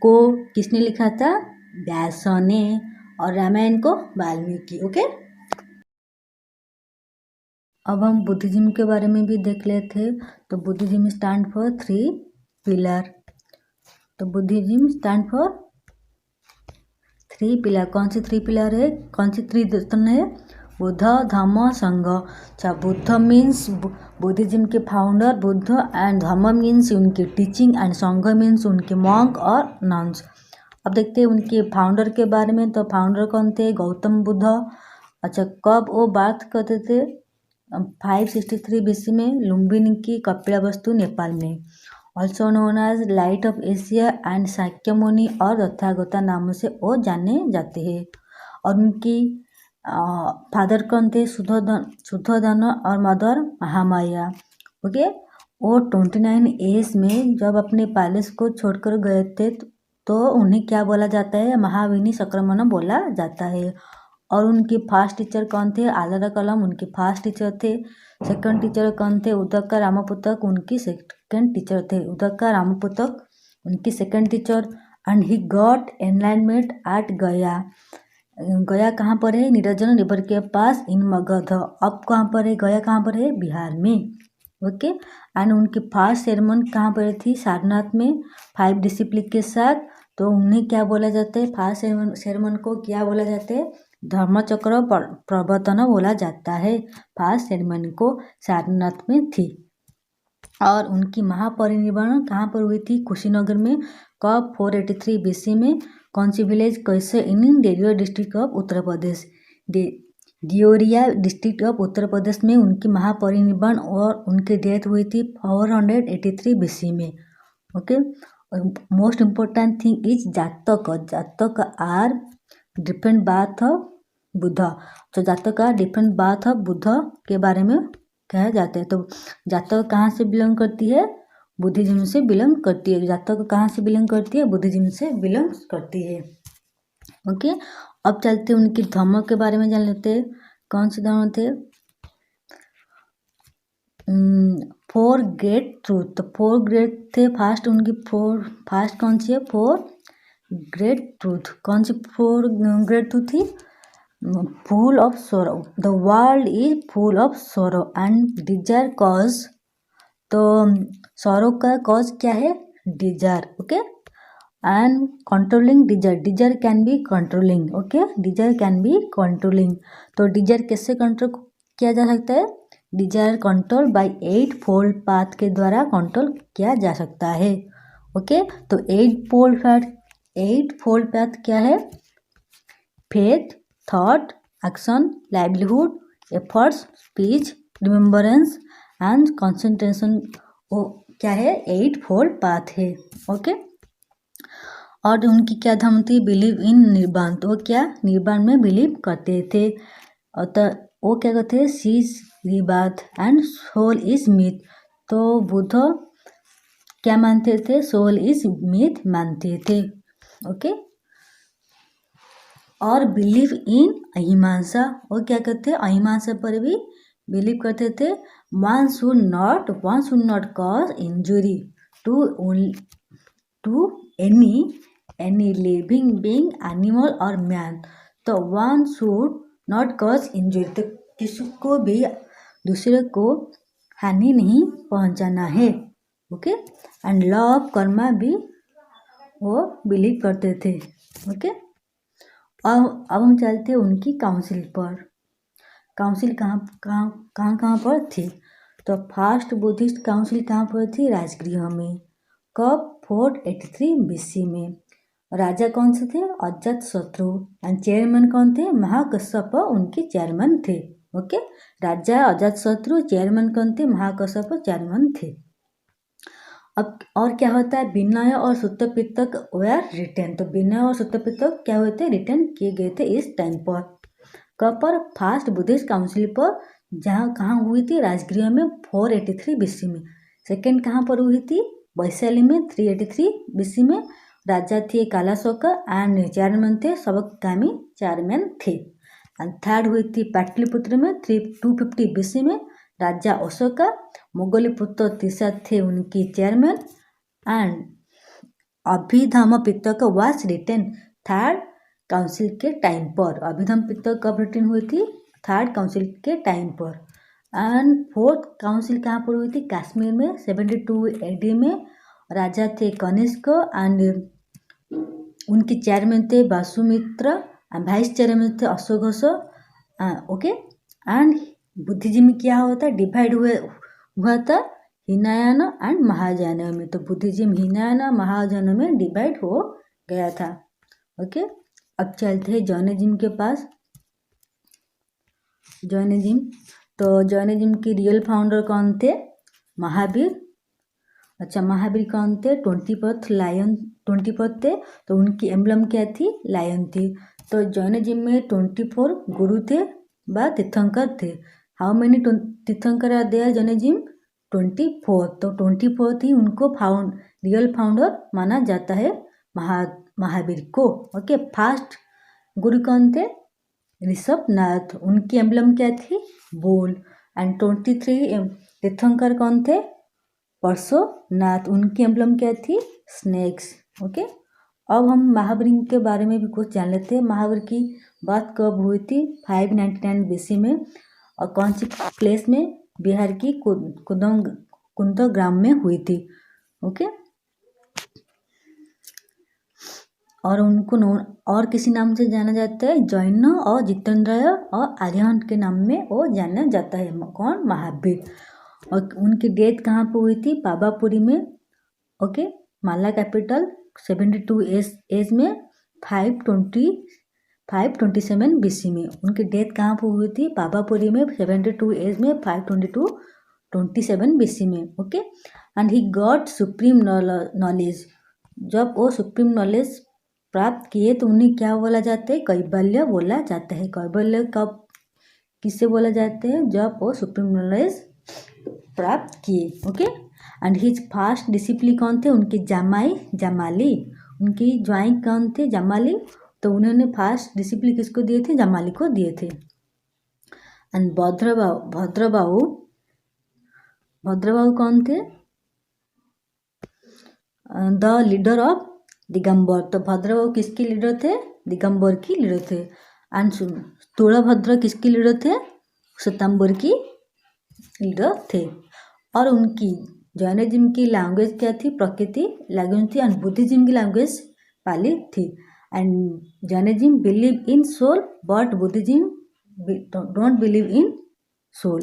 को किसने लिखा था? व्यास ने। और रामायण को वाल्मीकि। ओके। अब हम बुद्धिज्म के बारे में भी देख लेते हैं। तो बुद्धिज्म स्टैंड फॉर 3 पिलर। तो बुद्धिज्म स्टैंड फॉर 3 पिलर। कौन सी 3 पिलर है? कौन सी 3 दर्शन है? बुद्ध, धम्म, संघ। अच्छा, बुद्ध मीन्स बुद्धिज्म के founder Buddha. And Dhamma means उनकी टीचिंग। एंड संघ मीन्स उनके मॉन्क और नन्स। अब देखते हैं उनके फाउंडर के बारे में। तो फाउंडर कौन थे? गौतम बुद्ध। अच्छा, कब वो बात करते थे? 563 BC में लुम्बिनी की कपिलावस्तु नेपाल में। Also known as light of Asia and Shakyamuni और तथागता नामों से वो जाने जाते हैं। और उनकी फादर कौन थे? शुद्धोधन और मदर महामाया। ओके, वो 29 एज में जब अपने पैलेस को छोड़कर गए थे तो उन्हें क्या बोला जाता है? महाविनी संक्रमण बोला जाता है। और उनके फर्स्ट टीचर कौन थे? आलारा कलम उनके फर्स्ट टीचर थे। सेकंड टीचर कौन थे? उदका रामपुतक उनकी सेकंड टीचर थे। उदका रामपुतक उनकी second teacher. And he got enlightenment at Gaya. Gaya कहाँ पर है? नीरजन रिवर के पास इन मगध। अब कहाँ पर है? गया कहाँ पर है? बिहार में। ओके, एंड उनकी फर्स्ट सेरेमन कहाँ पर थी? सारनाथ में 5 डिसिप्लिन के साथ। तो उन्हें क्या बोला जाता है? फर्स्ट सेरेमन को क्या बोला जाता है? धर्मचक्र प्रवर्तन बोला जाता है। फर्स्ट सेरेमनी को सारनाथ में थी। और उनकी महापरिनिर्वाण कहाँ पर हुई थी? कुशीनगर में। कब? 483 BC में। कौन सी विलेज? कैसे? In Deoria district of Uttar Pradesh. Deoria district of Uttar Pradesh में उनकी महापरिनिर्वाण और उनकी डेथ हुई थी 483 BC में। Okay, most important thing is Jataka. Jataka are different birth of Buddha. तो Jataka are different birth of Buddha के बारे में कहा जाता है। तो जातक कहाँ से बिलोंग करती है? बुद्धिज्म से बिलोंग करती है। जातक कहाँ से बिलोंग करती है? बुद्धिज्म से बिलोंग करती है। ओके, अब चलते हैं उनके धर्म के बारे में जान लेते हैं। कौन से धर्म थे? 4 ग्रेट ट्रूथ। तो 4 ग्रेट थे। फर्स्ट उनकी फर्स्ट कौन सी है? 4 ग्रेट ट्रूथ। कौन सी 4 ग्रेट ट्रूथ थी? Full of sorrow. The world is full of sorrow and desire cause. तो सोरो का कॉज क्या है? Desire. Okay, and controlling desire. Desire can be controlling. Okay, desire can be controlling. तो desire कैसे control किया जा सकता है? Desire control by 8 fold path के द्वारा कंट्रोल किया जा सकता है। ओके, तो 8 फोल्ड पाथ क्या है? Faith, thought, action, livelihood, efforts, speech, remembrance and concentration. वो क्या है? 8 फोल्ड पाथ है। ओके, और उनकी क्या धर्म थी? बिलीव इन निर्वाण। तो वो क्या? निर्वाण में बिलीव करते थे। और तो वो क्या कहते हैं? Sees rebirth and soul is myth. तो बुद्ध क्या मानते थे? सोल इज मिथ मानते थे। ओके, और बिलीव इन अहिंसा। वो क्या कहते हैं? अहिंसा पर भी बिलीव करते थे। One should not cause injury to any living being, animal और मैन। तो one should not cause injury. तो किसी को भी दूसरे को हानि नहीं पहुंचाना है। Okay, and law of Karma भी वो बिलीव करते थे। ओके, अब हम चलते हैं उनकी काउंसिल पर। काउंसिल कहाँ पर थी? तो फर्स्ट बुद्धिस्ट काउंसिल कहाँ पर थी? राजगृह में। कब? 483 BC में। राजा कौन से थे? अजातशत्रु। एंड चेयरमैन कौन थे? महाकश्यप उनके चेयरमैन थे। ओके, राजा अजातशत्रु, चेयरमैन कौन थे? महाकश्यप चेयरमैन थे। अब और क्या होता है? विनय और सूत्र पिटक वेयर रिटन। तो विनय और सूत्र पिटक क्या हुए थे? रिटर्न किए गए थे इस टाइम पर। कब पर? फर्स्ट बुद्धिस्ट काउंसिल पर, जहाँ कहाँ हुई थी? राजगृह में 483 BC में। सेकंड कहाँ पर हुई थी? वैशाली में 383 BC में। राजा थे कालाशोक एंड चेयरमैन थे सबकगामी चेयरमैन थे। एंड थर्ड हुई थी पाटलिपुत्र में 250 BC में। राजा अशोका, मोगलीपुत्र तीसरा थे उनकी chairman. And Abhidhamma Pitaka was written third council के टाइम पर। अभिधम पितक कब रिटन हुई थी? थर्ड काउंसिल के टाइम पर। एंड फोर्थ काउंसिल कहाँ पर हुई थी? कश्मीर में 72 AD में। राजा थे कनिष्क एंड उनके चेयरमैन थे वासुमित्र एंड वाइस चेयरमैन थे अशोघोष। ओके, एंड बुद्धिज्म क्या होता है? डिवाइड हुआ था हिनायाना एंड महायाना में। तो बुद्धिज्म हिनायाना महायाना में डिवाइड हो गया था। ओके। अब चलते हैं जैनिज्म के पास। जैनिज्म, तो जैनिज्म की रियल फाउंडर कौन थे? महावीर। अच्छा, महावीर कौन थे? 24th लायन, 24th थे, तो उनकी एम्बलम क्या थी? लायन थी। तो जैनिज्म में 24 गुरु थे व तीर्थंकर थे। हाउ मेनी तीर्थंकर आर देयर जैनिज्म? 24। तो 24 ही उनको रियल फाउंडर माना जाता है, महावीर को। ओके। फर्स्ट गुरु कौन थे? ऋषभनाथ। उनकी एम्बलम क्या थी? बुल। एंड 23 तीर्थंकर कौन थे? पार्श्वनाथ। उनकी एम्बलम क्या थी? स्नेक्स। ओके। अब हम महावीर के बारे में भी कुछ जान लेते हैं। महावीर की बात कब हुई थी? 599 BC में। और कौन सी प्लेस में? बिहार की कुंदग्राम में हुई थी। ओके। और उनको और किसी नाम से जाना जाता है? जैन और जितेंद्र और आर्यभट्ट के नाम में वो जाना जाता है। कौन? महावीर। और उनकी डेथ कहाँ पर हुई थी? पावापुरी में। ओके। माला कैपिटल। 72 एज में 527 BC में। उनकी डेथ कहाँ पर हुई थी? पावापुरी में। 72 एज में 527 BC में। Okay. And he got supreme knowledge. जब वो सुप्रीम नॉलेज प्राप्त किए तो उन्हें क्या बोला जाता है? कैवल्य बोला जाता है। कैवल्य कब, किससे बोला जाता है? जब वो सुप्रीम नॉलेज प्राप्त किए। Okay. And his first discipline कौन थे? उनके जमाली। उनकी ज्वाई कौन थे? जमाली। तो उन्होंने फर्स्ट डिसिप्लिन किसको दिए थे? जमाली को दिए थे। एंड भद्रबाहु कौन थे? The leader of Digambar. तो भद्रबाहु किसके लीडर थे? दिगंबर की लीडर थे। एंड स्थूलभद्र किसकी लीडर थे? श्वेतांबर की लीडर थे। और उनकी जैनिज्म की लैंग्वेज क्या थी? प्रकृति लैंग्वेज थी। एंड बुद्धिज्म की लैंग्वेज पाली थी। And Jainism believe in soul but Buddhism don't believe in soul.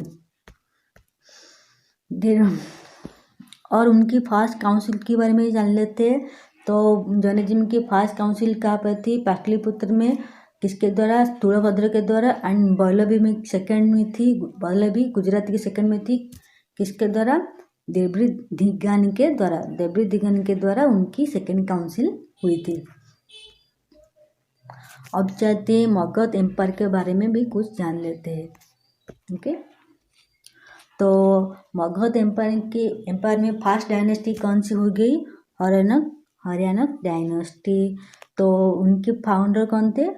और उनकी फर्स्ट काउंसिल के बारे में जान लेते हैं। तो जैनिज्म की फर्स्ट काउंसिल कहाँ पर थी? पाटलिपुत्र में। किसके द्वारा? स्थूलभद्र के द्वारा। एंड वल्लभी में सेकंड में थी। वल्लभी गुजरात की सेकंड में थी। किसके द्वारा? देवृद्धिगानी के द्वारा। देवृद्धिगानी के द्वारा उनकी सेकंड काउंसिल हुई थी। अब चाहते हैं मगध एम्पायर के बारे में भी कुछ जान लेते हैं। ओके। तो मगध एम्पायर में फर्स्ट डायनेस्टी कौन सी हो गई? हर्यानक डायनेस्टी। तो उनके फाउंडर कौन थे?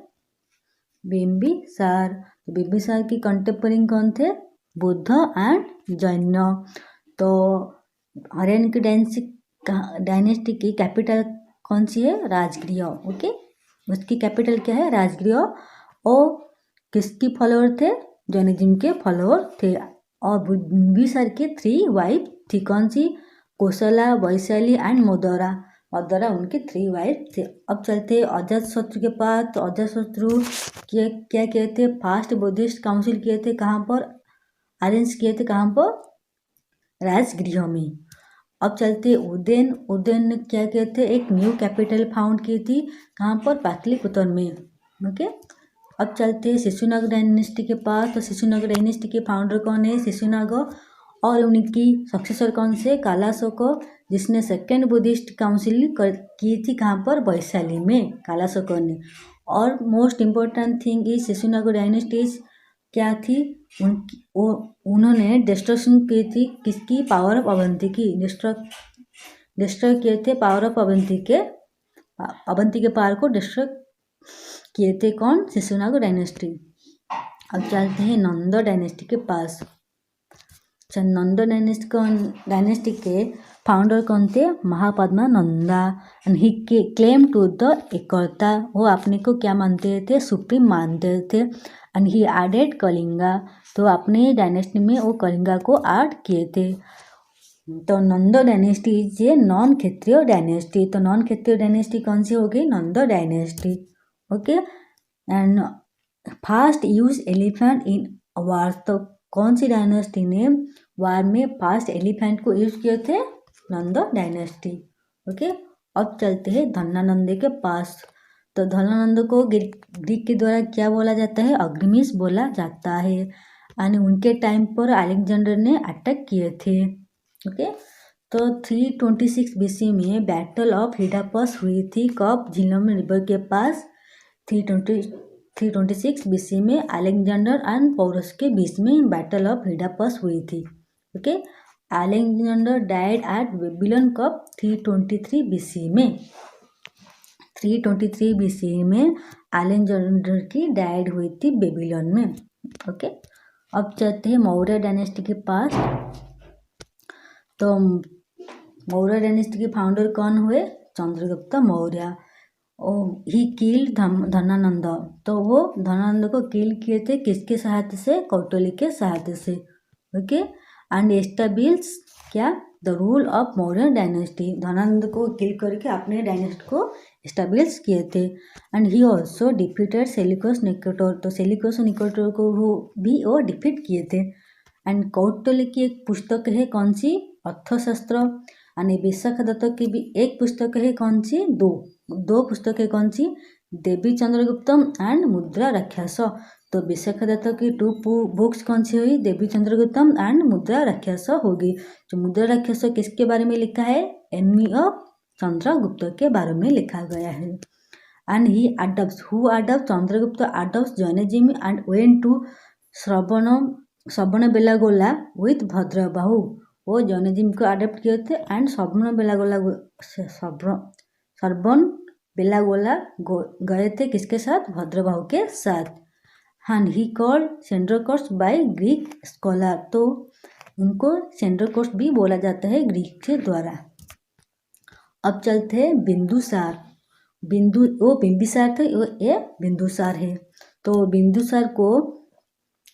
बिंबिसार। बिंबिसार की कंटेम्पररी कौन थे? बुद्ध एंड जैन। तो हर्यानक डायनेस्टी की कैपिटल कौन सी है? राजगृह। ओके। उसकी कैपिटल क्या है? राजगृह। और किसकी फॉलोअर थे? जैनिज्म के फॉलोअर थे। और बिंबिसार की 3 वाइफ थी। कौन सी? कौशला, वैशाली एंड मदरा उनके 3 वाइफ थे। अब चलते अजातशत्रु के पास। तो अजातशत्रु क्या किए थे? फर्स्ट बुद्धिस्ट काउंसिल किए थे। कहाँ पर अरेंज किए थे? कहाँ पर? राजगृह में। अब चलते उदयन ने क्या किए थे? एक न्यू कैपिटल फाउंड की थी। कहाँ पर? पाटलिपुत्र में। ओके। अब चलते शिशुनाग डायनेस्टी के पास। तो शिशुनाग डायनेस्टी के फाउंडर कौन है? शिशुनाग। और उनकी सक्सेसर कौन से? कालाशोक, जिसने सेकेंड बुद्धिस्ट काउंसिल की थी। कहाँ पर? वैशाली में, कालाशोक ने। और most important thing is Shishunaga dynasties क्या थी? उन्होंने डिस्ट्रक्शन की थी। किसकी? पावर ऑफ अवंती की। डिस्ट्रॉय किए थे पावर ऑफ अवंती के पावर को डिस्ट्रॉय किए थे। कौन? शिशुनाग डायनेस्टी। अब चलते हैं नंद डायनेस्टी के पास। नंद डायनेस्टी के फाउंडर कौन थे? Mahapadma Nanda. And he claim to the एकता। वो अपने को क्या मानते थे? सुप्रीम मानते थे। And he added Kalinga. तो अपने डायनेस्टी में वो कलिंगा को ऐड किए थे। तो Nanda dynasty is a non Kshatriya dynasty. तो नॉन क्षेत्रीय डायनेस्टी कौन सी हो गई? Nanda dynasty. Okay. And first use elephant in war. तो कौन सी डायनेस्टी ने वार में फर्स्ट एलिफेंट को यूज किए थे? नंद डायनेस्टी। ओके। अब चलते हैं धनानंद के पास। तो धनानंद को ग्रीक के द्वारा क्या बोला जाता है? अग्निमिस बोला जाता है। एंड उनके टाइम पर अलेक्जेंडर ने अटैक किए थे। ओके, तो 326 BC में बैटल ऑफ हिडापस हुई थी। कब? झेलम रिवर के पास 326 BC में अलेक्जेंडर एंड पोरस के बीच में बैटल ऑफ हिडापस हुई थी। Okay, Alexander died eight Babylon कब? 323 BC में। 323 BC में अलेक्जेंडर की डाइड हुई थी बेबीलोन में। ओके, अब चलते हैं मौर्य डायनेस्टी के पास। तो मौर्य डायनेस्टी के फाउंडर कौन हुए? चंद्रगुप्त मौर्य। He killed Dhanananda. तो वो धनानंद को किल किए थे किसके सहायता से? कौटिल्य के सहायता से। ओके, एंड एस्टेब्लिश क्या? The rule of Maurya dynasty. Dhanananda को किल करके अपने डायनेस्टी को एस्टेब्लिश किए थे। And he also defeated Seleucus Nicator. तो सेल्यूकस निकेटर को भी वो डिफीट किए थे। एंड कौटिल्य की एक पुस्तक है कौन सी? अर्थशास्त्र। एंड विशाखा दत्त की भी एक पुस्तक है कौन सी? दो पुस्तक है कौन सी? देवी चंद्रगुप्तम एंड मुद्रा राक्षस। तो विशाखा दत्त की 2 बुक्स कौन सी हुई? देवी चंद्रगुप्तम एंड मुद्रा राक्षस होगी। जो मुद्रा राक्षस किसके बारे में लिखा है? एनिमी ऑफ चंद्रगुप्त के बारे में लिखा गया है। And he adopts Chandragupta adopts Jainism and went to Shravana Belagola with Bhadrabahu. वो जैनिज्म को अडॉप्ट किए थे एंड श्रवण बेलागोला गए थे किसके साथ? भद्रबाहु के साथ। And he called Sandrocottus by Greek scholar. तो उनको सेंड्रोकस भी बोला जाता है ग्रीक के द्वारा। अब चलते हैं बिंदुसार। वो बिंबिसार थे, वो ये बिंदुसार है। तो बिंदुसार को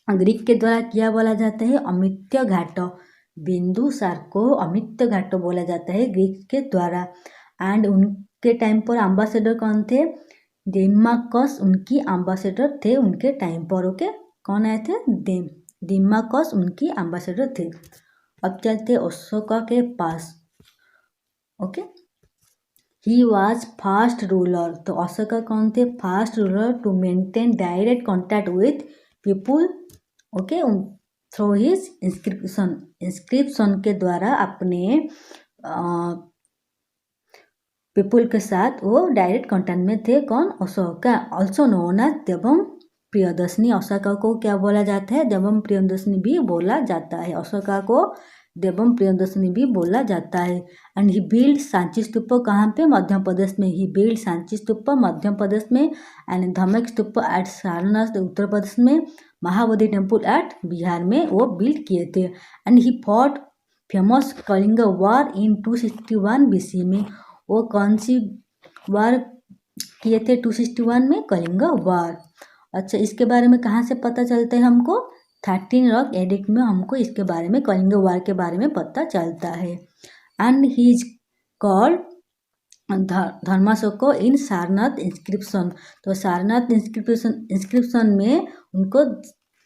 ग्रीक के द्वारा क्या बोला जाता है? अमित्य घाट। बिंदुसार को अमित्य घाट बोला जाता है ग्रीक के द्वारा। एंड उनके टाइम पर एम्बेसडर कौन थे? डेमाकस उनकी एम्बेसडर थे उनके टाइम पर। ओके, कौन आए थे? डेमाकस उनकी एम्बेसडर थे। अब चलते अशोका के पास। Okay, he was first ruler. तो अशोका कौन थे? First ruler to maintain direct contact with people. Okay, through his inscription के द्वारा अपने पीपुल के साथ वो डायरेक्ट कॉन्टैक्ट में थे। कौन? अशोका। ऑल्सो नोन एज देवम प्रियदर्शनी। अशोका को क्या बोला जाता है? देवम प्रियदर्शनी भी बोला जाता है। अशोका को देवम प्रियदर्शनी भी बोला जाता है। एंड ही बिल्ड सांची स्तूप कहाँ पे? मध्य प्रदेश में। ही बिल्ड सांची स्तूप मध्य प्रदेश में। एंड धमक स्तूप एट सारनाथ उत्तर प्रदेश में। महाबोधि टेम्पल एट बिहार में वो बिल्ड किए थे। And he fought famous Kalinga war in 261 BC में। वो कौन सी वार किए थे 261 में? कलिंग वार। अच्छा, इसके बारे में कहाँ से पता चलता है हमको? 13 रॉक एडिक्ट में हमको इसके बारे में, कलिंग वार के बारे में पता चलता है। And he is called Dharmashoka in Sarnath inscription. तो सारनाथ इंस्क्रिप्शन में उनको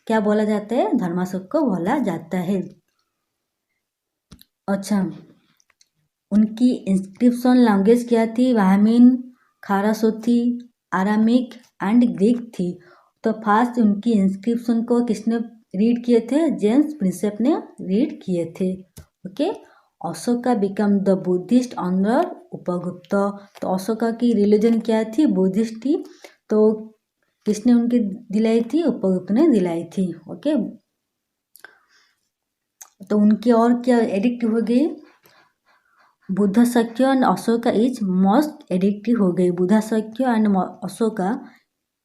क्या बोला जाता है? धर्माशोको बोला जाता है। अच्छा, उनकी इंस्क्रिप्शन लैंग्वेज क्या थी? ब्राह्मीण, खारासोथी, आरामिक एंड ग्रीक थी। तो फास्ट उनकी इंस्क्रिप्शन को किसने रीड किए थे? जेम्स प्रिंसेप ने रीड किए थे। Okay, Ashoka become the Buddhist under Upagupta. तो अशोका की रिलीजन क्या थी? बुद्धिस्ट थी। तो किसने उनकी दिलाई थी? उपगुप्त ने दिलाई थी। ओके, तो उनकी और क्या एडिक्ट हो गई? Buddha Shakya and Ashoka is most addictive हो गई। Buddha Shakya and Ashoka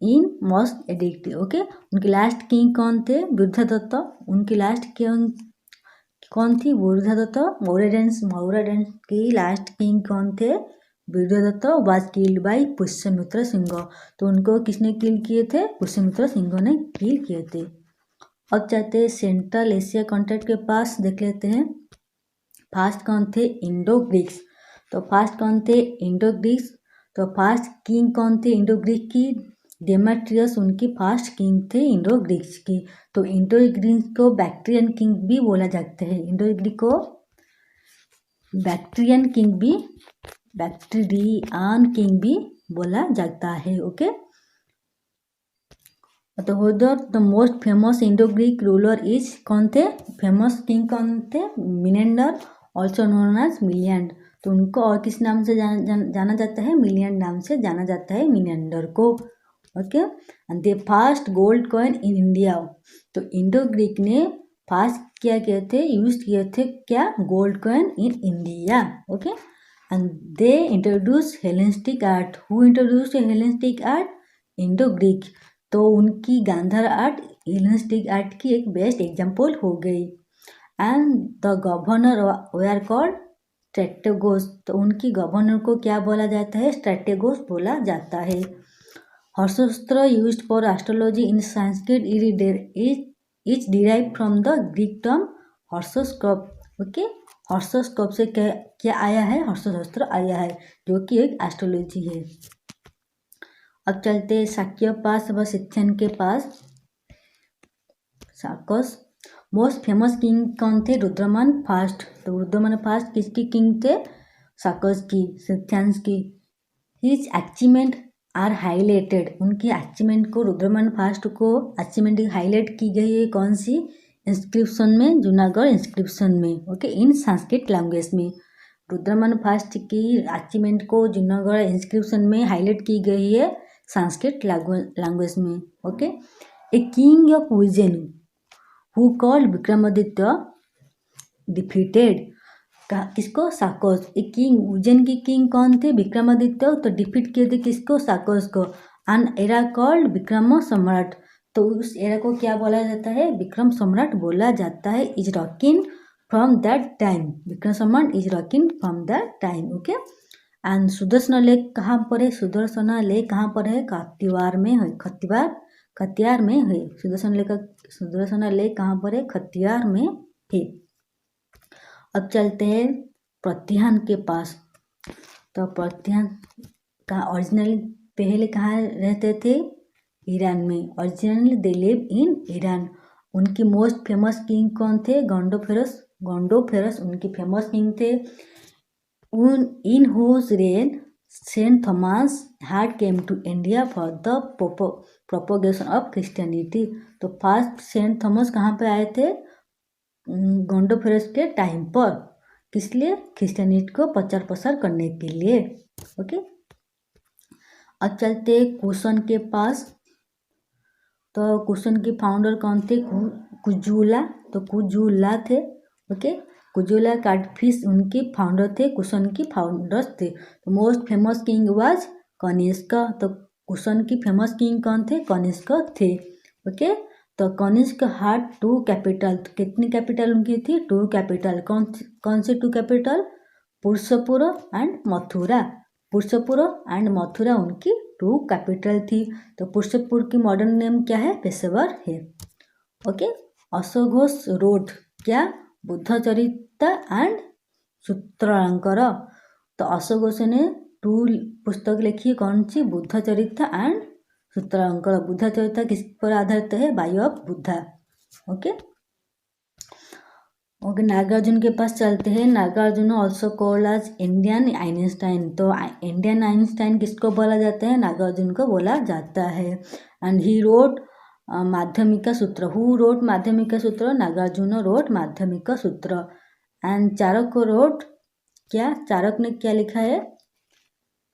in most addictive. Okay, उनके लास्ट किंग कौन थे? बुद्धदत्त। उनकी लास्ट किंग कौन थी? बुद्धदत्त। मौर्य डायनेस्टी की लास्ट किंग कौन थे? Buddhadatta. Was killed by Pushyamitra Singh. तो उनको किसने किल किए थे? पुष्यमित्र सिंह ने किल किए थे। अब चाहते हैं सेंट्रल एशिया कॉन्ट्रैक्ट के पास देख लेते हैं। फास्ट कौन थे? Indo Greeks. तो फास्ट कौन थे? Indo Greeks. तो फास्ट किंग कौन थे इंडो ग्रीक की? डेमेट्रियस उनकी फास्ट किंग थे इंडो ग्रीक्स की। तो इंडो ग्रीक को बैक्ट्रियन किंग भी बोला जाता है। इंडो ग्रीक को बैक्ट्रियन किंग भी बोला जाता है। ओके, तो उधर the most famous Indo Greek ruler is कौन थे? फेमस किंग कौन थे? Menander, also known as Milinda. तो उनको और किस नाम से जाना जाता है? मिलियन नाम से जाना जाता है मिनेंडर को। Okay, and they first gold coin in India. तो इंडो ग्रीक ने फर्स्ट क्या किए थे? यूज किए थे क्या? Gold coin in India. Okay, and they introduce Hellenistic art. Who introduce Hellenistic art? Indo Greek. तो उनकी गांधार आर्ट हेलेनिस्टिक आर्ट की एक बेस्ट एग्जाम्पल हो गई। And the governor were called strategos. तो उनकी गवर्नर को क्या बोला जाता है? स्ट्रैटेगोस बोला जाता है। Harshastra used for astrology in Sanskrit is derive from the Greek term horoscope. Okay, horoscope से क्या आया है? हर्षशास्त्र आया है, जो कि एक एस्ट्रोलॉजी है। अब चलते शाक्य पास व शिक्षण के पास। शाकस मोस्ट फेमस किंग कौन थे? रुद्रमन फर्स्ट। तो रुद्रमन फर्स्ट किसकी किंग थे? शाकस की, शिक्षांश की। His achievement are highlighted. उनकी अचीवमेंट को, रुद्रमन फर्स्ट को अचीवमेंट हाईलाइट की गई है कौन सी? इंस्क्रिप्शन में, जूनागढ़ इंस्क्रिप्शन में। ओके, इन संस्कृत लैंग्वेज में रुद्रमन फर्स्ट की अचीवमेंट को जूनागढ़ इंस्क्रिप्शन में हाईलाइट की गई है संस्कृत लैंग्वेज में। Okay, a king of Ujjain who called Vikramaditya defeated. किसको? शाकस। ए किंग, उज्जैन की किंग कौन थे? विक्रमादित्य। तो डिफीट किए थे किसको? शाकस को। एन एरा कॉल्ड विक्रम सम्राट। तो उस एरा को क्या बोला जाता है? विक्रम सम्राट बोला जाता है। Is rocking from that time. Vikram Samrat is rocking from that time. Okay, and Sudarshan lake कहाँ पर है? सुदर्शन लेक कहाँ पर है? खतियार में है। खतियार में है। सुदर्शन लेक कहाँ पर है? खतियार में है। अब चलते हैं प्रतिहान के पास। तो प्रतिहान का ओरिजिनल पहले कहाँ रहते थे? ईरान में। Originally they live in Iran. उनकी मोस्ट फेमस किंग कौन थे? गोंडोफेरस उनकी फेमस किंग थे। In whose reign Saint Thomas had came to India for the propagation of Christianity. तो फर्स्ट सेंट थॉमस कहाँ पे आए थे? गोंडोफेरस के टाइम पर। किस लिए? क्रिश्चियनिटी को प्रचार प्रसार करने के लिए। ओके, अब चलते कुशन के पास। तो कुशन के फाउंडर कौन थे? कुजुला। तो कुजुला थे। ओके, कुजुला कार्डफिश उनके फाउंडर थे, कुशन की फाउंडर्स थे। तो most famous king was Kanishka. तो कुशन की फेमस किंग कौन थे? कनिष्क थे। ओके, तो कनिष्क हैड 2 कैपिटल। तो कितनी कैपिटल उनकी थी? 2 कैपिटल। कौन से 2 capital? Purushapura and Mathura. Purushapura and Mathura उनकी 2 कैपिटल थी। तो पुरुषपुर की मॉडर्न नेम क्या है? पेशेवर है। ओके, अशोघोष रोड क्या? बुद्ध चरित्र एंड सूत्रालंकार। तो अशोघोष ने 2 पुस्तक लिखी, कौन सी? बुद्ध चरित्र एंड सूत्रालंकार। बुद्ध चरित्र किस पर आधारित है? Bio of Buddha. Okay, Nagarjuna के पास चलते हैं। Nagarjuna also called as Indian Einstein. तो इंडियन आइंस्टाइन किसको बोला जाता है? नागार्जुन को बोला जाता है। एंड ही रोट माध्यमिका सूत्र। हु रोट माध्यमिका सूत्र? नागार्जुन रोट माध्यमिका सूत्र। एंड चारक को रोट क्या? चारक ने क्या लिखा है?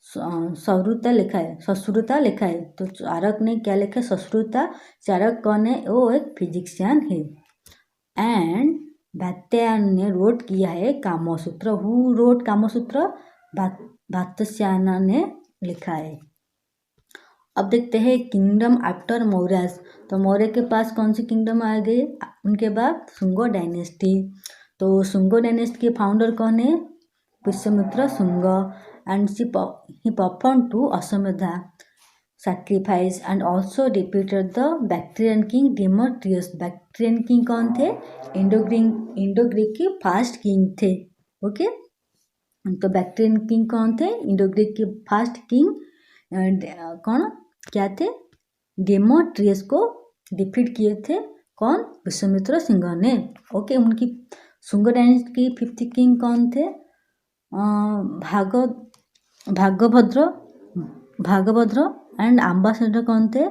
सश्रुता लिखा है, सश्रुता लिखा है। तो चारक ने क्या लिखा है? सश्रुता। चारक कौन है? वो एक फिजिशियन है। एंड वात्स्यायन ने रोट किया है कामसूत्र। Who wrote Kamasutra? वात्स्यायन ने लिखा है। अब देखते हैं किंगडम आफ्टर मौर्य। तो मौर्य के पास कौन सी किंगडम आ गई? उनके बाद शुंग डायनेस्टी। तो शुंग डायनेस्टी के फाउंडर कौन है? Pushyamitra Shunga. And he performed 2 Ashwamedha sacrifice and also defeated the Bactrian king Demetrius। Bactrian king कौन थे? इंडो ग्रीक के फर्स्ट किंग थे। ओके, तो बैक्ट्रियन किंग कौन थे? इंडो ग्रीक के फर्स्ट किंग कौन क्या थे? डेमेट्रियस को डिफीट किए थे। कौन? पुष्यमित्र सिंह ने। ओके, उनकी शुंग डायनेस्टी की 5th किंग कौन थे? भागभद्र भागभद्र एंड एम्बेसडर कौन थे?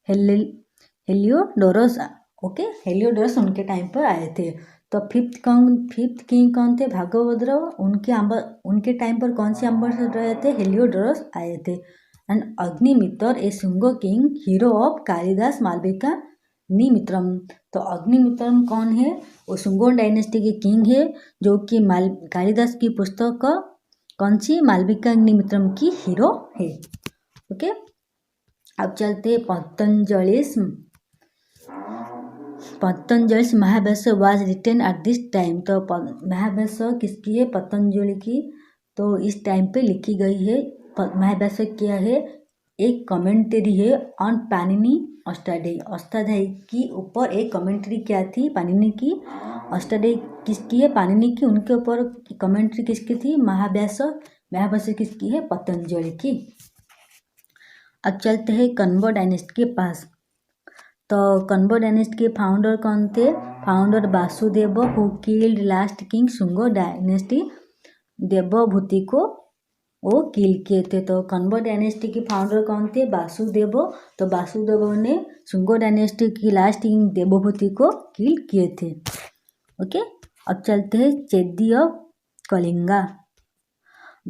हेलियोडोरस। ओके, हेलियोडोरस उनके टाइम पर आए थे। तो फिफ्थ किंग कौन थे? भागभद्र। उनके टाइम पर कौन से एम्बेसडर रहे थे? हेलियोडोरस आए थे। And Agnimitra a Shunga king hero of Kalidasa Malavikagnimitram. तो अग्निमित्रम कौन है? वो शुंगो डायनेस्टी के किंग है, जो कि कालिदास की पुस्तक कौन सी? मालविका निमित्रम की हीरो है। ओके, अब चलते Patanjali Mahabhashya was written at this time. तो महाभाष्य किसकी है? पतंजलि की। तो इस टाइम पे लिखी गई है। महाभाष्य क्या है? एक कमेंट्री है ऑन पाणिनि अष्टाध्यायी। अष्टाध्यायी की ऊपर एक कमेंट्री क्या थी? पाणिनि की। अष्टाध्यायी किसकी है? पाणिनि की। उनके ऊपर कमेंट्री किसकी थी? महाभाष्य किसकी है? पतंजलि की। अब चलते हैं कण्व डायनेस्टी के पास। तो कण्व डायनेस्टी के फाउंडर कौन थे? Founder Vasudev, who killed last king Shunga dynasty. Devabhuti को वो किल किए थे। तो कण्व डायनेस्टी के फाउंडर कौन थे? वासुदेव। तो वासुदेव ने शुंगो डायनेस्टी की लास्ट किंग देवभूति को किल किए थे। ओके, अब चलते हैं चेदी ऑफ कलिंगा।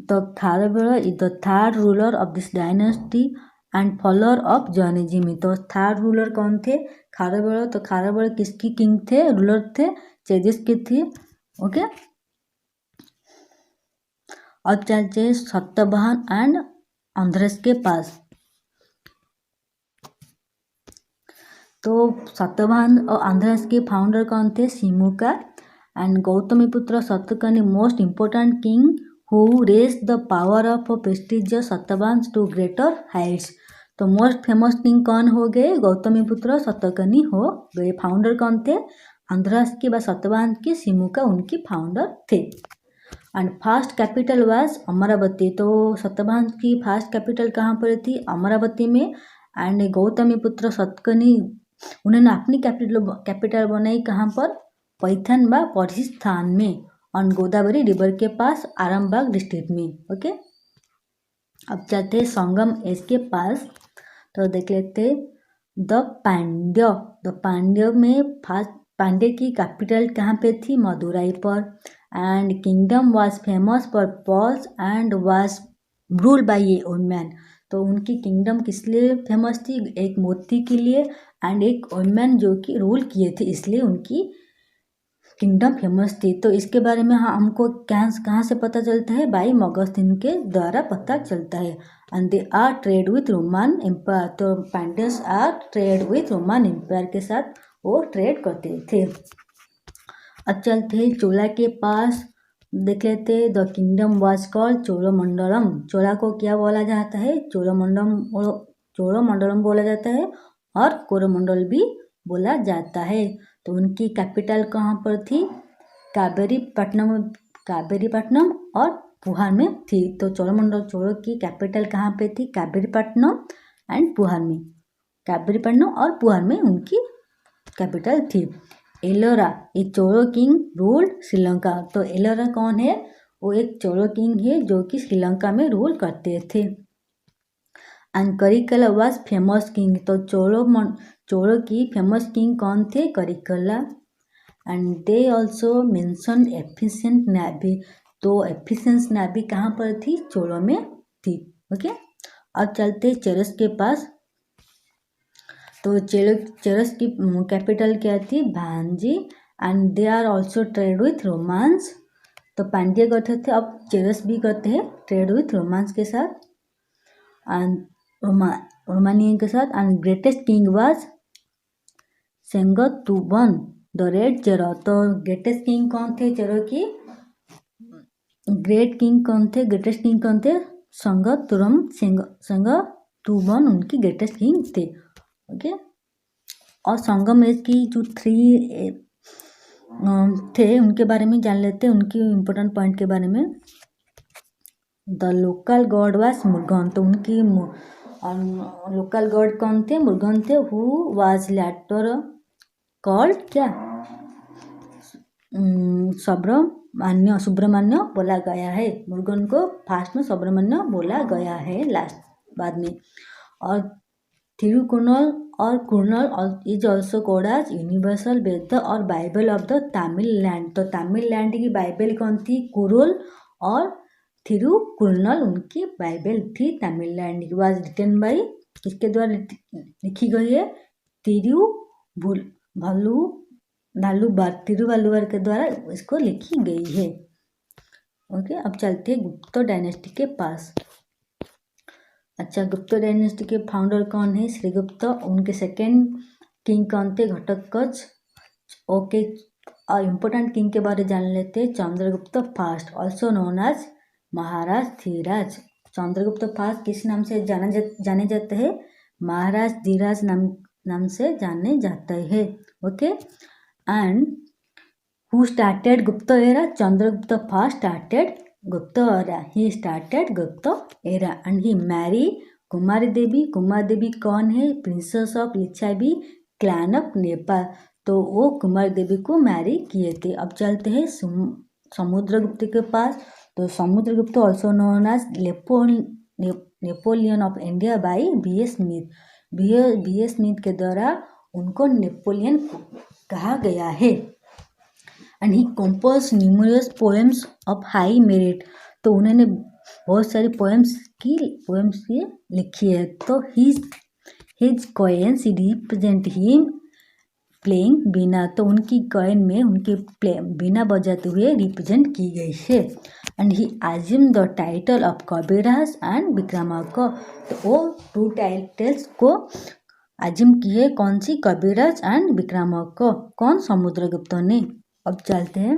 तो Kharavela is the third ruler of this dynasty and follower of Jainism. तो थर्ड रूलर कौन थे? खारवेल। तो खारवेल किसकी किंग थे? रूलर थे? चेदिस के थे। ओके, अब चलते हैं सतवाहन एंड अंधरस के पास। तो सतवाहन और अंधरस के फाउंडर कौन थे? Simuka and Gautamiputra Satakarni most important king who raised the power of prestigious Satavahana to greater heights. तो मोस्ट फेमस किंग कौन हो गए? गौतमीपुत्र सतकर्णी हो गए। फाउंडर कौन थे? अंधरस के बाद सतवाहन के शिमुका उनकी फाउंडर थे। And first capital was Amravati. तो सतवाहन की फर्स्ट कैपिटल कहाँ पर थी? अमरावती में। एंड गौतमीपुत्र सतकर्णी उन्होंने अपनी कैपिटल बनाई कहाँ पर? पैथन व परिस्थान में, ऑन गोदावरी रिवर के पास, आरामबाग डिस्ट्रिक्ट में। ओके, अब चलते हैं संगम एज के पास। तो देख लेते द पांड्य में फर्स्ट पांड्य की कैपिटल कहाँ पे थी? मदुराई पर। And kingdom was famous for pearls and was ruled by a woman. तो उनकी किंगडम किस लिए फेमस थी? एक मोती के लिए एंड एक वुमन जो कि रूल किए थे, इसलिए उनकी किंगडम फेमस थी। तो इसके बारे में हमको कहाँ से पता चलता है? बाई मगस्तीन के द्वारा पता चलता है। And they are trade with Roman empire. तो Pandyas are trade with Roman empire के साथ वो ट्रेड करते थे। अब चलते हैं चोला के पास। देख लेते the kingdom was called Cholamandalam. Chola को क्या बोला जाता है? चोलमंडलम बोला जाता है और कोरोमंडल भी बोला जाता है। तो उनकी कैपिटल कहाँ पर थी? कावेरीपट्टनम और पुहार में थी। तो चोलो की कैपिटल कहाँ पे थी? कावेरीपट्टनम एंड पुहार में। कावेरीपट्टनम और पुहार में उनकी कैपिटल थी। एलोरा ए चोलो किंग रूल्ड श्रीलंका। तो एलोरा कौन है? वो एक चोलो किंग है जो कि श्रीलंका में रूल करते थे। And Karikala was famous king. तो चोलो की फेमस किंग कौन थे? Karikala. And they also mention efficient navy. तो एफिशिएंट नेवी कहाँ पर थी? चोलो में थी। ओके, अब चलते चेरस के पास। तो चेरस की कैपिटल क्या थी? Vanji. And they are also trade with Romans. तो पांड्य करते थे, अब चेरस भी करते हैं ट्रेड विथ रोमांस के साथ एंड रोमानियन के साथ। And greatest king was Senguttuvan the red Chera. तो ग्रेटेस्ट किंग कौन थे चेरो की? ग्रेटेस्ट किंग कौन थे? सेंगतुबन उनकी ग्रेटेस्ट किंग थे। ओके, और संगम एज की जो 3 थे उनके बारे में जान लेते हैं, उनकी इम्पोर्टेंट पॉइंट के बारे में। The local God was Murugan. तो उनकी लोकल गॉड कौन थे? मुरुगन थे। हु वाज लेटर कॉल्ड क्या? सुब्रमण्य बोला गया है। मुरुगन को फास्ट में सुब्रमण्य बोला गया है लास्ट बाद में। और थिरुकुरल और Kurnal is also called as universal Veda और बाइबल ऑफ द तमिलनाडु। तो तमिलनाडु की बाइबल कौन थी? कुरल। और थिरुकुरल उनकी बाइबल थी तमिलनाडु की। वाज रिटन बाई, किसके द्वारा लिखी गई है? तिरुवल्लुवर के द्वारा इसको लिखी गई है। ओके, अब चलते हैं गुप्त डायनेस्टी के पास। अच्छा, गुप्त डायनेस्टी के फाउंडर कौन है? श्रीगुप्त। उनके सेकेंड किंग कौन थे? घटोत्कच। ओके, इम्पोर्टेंट किंग के बारे में जान लेते हैं। Chandragupta first, also known as Maharaj Dhiraj. Chandragupta first किस नाम से जाने जाते हैं? महाराज धीराज नाम से जाने जाते हैं। Okay, and who started Gupta era? Chandragupta first started Gupta era. He started Gupta era and he married Kumari Devi. Kumari Devi कौन है? Princess of Lichchhavi clan of Nepal. तो वो कुमारी देवी को मैरी किए थे। अब चलते हैं समुद्रगुप्त के पास। तो Samudragupta also known as Napoleon of India by B S Smith. B S Smith के द्वारा उनको नेपोलियन कहा गया है। And he compose numerous poems of high merit. तो उन्होंने बहुत सारी पोएम्स की लिखी है। तो his coins represent him playing veena. तो उनकी कॉइन में उनकी बीना बजाते हुए रिप्रेजेंट की गई है। And he assume the title of Kaviraj and Vikramarka. तो वो 2 टाइटल्स को अज्यूम किए। कौन सी? कविराज एंड विक्रमार्क। कौन? समुद्रगुप्त ने। अब चलते हैं।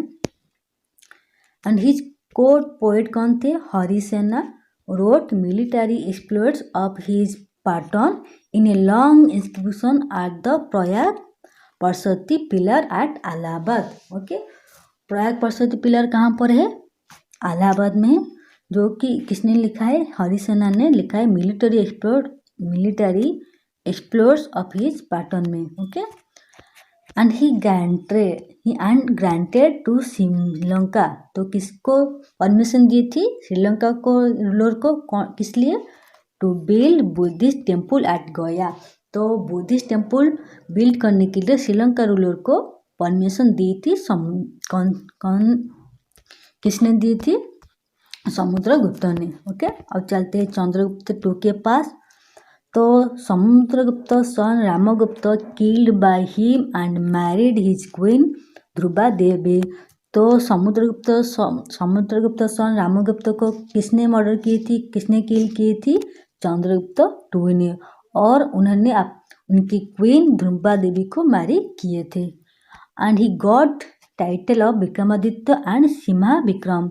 एंड हिज कोर्ट पोएट कौन थे? Harisena wrote military exploits of his patron in a long inscription at the Prayag Prashasti pillar at Allahabad. Okay, Prayag Prashasti pillar कहाँ पर है? इलाहाबाद में है। जो कि किसने लिखा है? हरिसेना ने लिखा है। Military explores of his patron में। Okay, and he granted to Sri Lanka. तो किसको परमिशन दी थी? श्रीलंका को रूलर को। किस लिए? To build Buddhist temple at Gaya. तो बुद्धिस्ट टेम्पल बिल्ड करने के लिए श्रीलंका रूलर को परमिशन दी थी। किसने दी थी? समुद्रगुप्त ने। ओके, अब चलते हैं चंद्रगुप्त 2 के पास। तो Samudragupta son Ramagupta killed by him and married his queen Dhruva Devi. तो समुद्रगुप्त सन रामगुप्त को किसने मर्डर की थी? किसने किल की थी? चंद्रगुप्त 2 ने। और उन्होंने उनकी क्वीन ध्रुवा देवी को मैरी किए थे। And he got title of Vikramaditya and Simha Vikram.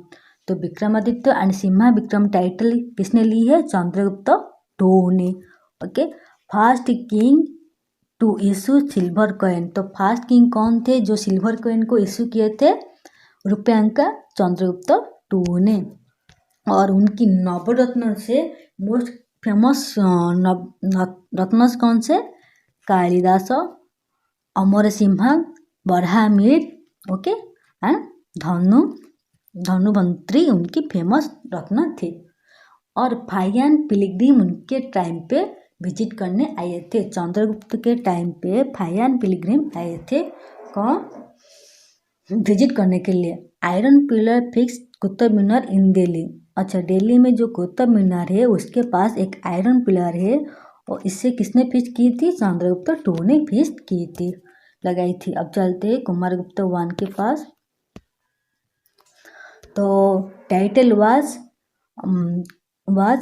तो विक्रमादित्य एंड सिम्हा विक्रम टाइटल किसने ली है? चंद्रगुप्त 2 ने। Okay, first king to issue silver coin. तो फर्स्ट किंग कौन थे जो सिल्वर कॉइन को इशू किए थे? रुपयांका चंद्रगुप्त 2 ने। और उनकी नवरत्न से मोस्ट फेमस रत्न कौन से? कालिदास, अमर सिम्हा, बरहामिर, ओके, एंड धनुवंतरी उनकी फेमस रत्न थे। और फाइयान पिलग्रिम उनके टाइम पे विजिट करने आए थे। चंद्रगुप्त के टाइम पे फाइयान पिलग्रिम आए थे कौन विजिट करने के लिए। Iron pillar fix Qutub Minar इन दिल्ली। अच्छा, दिल्ली में जो कुतुब मीनार है उसके पास एक आयरन पिलर है और इससे किसने फिक्स की थी? चंद्रगुप्त 2 ने फिक्स की थी, लगाई थी। अब चलते हैं कुमारगुप्त 1 के पास। तो टाइटल वाज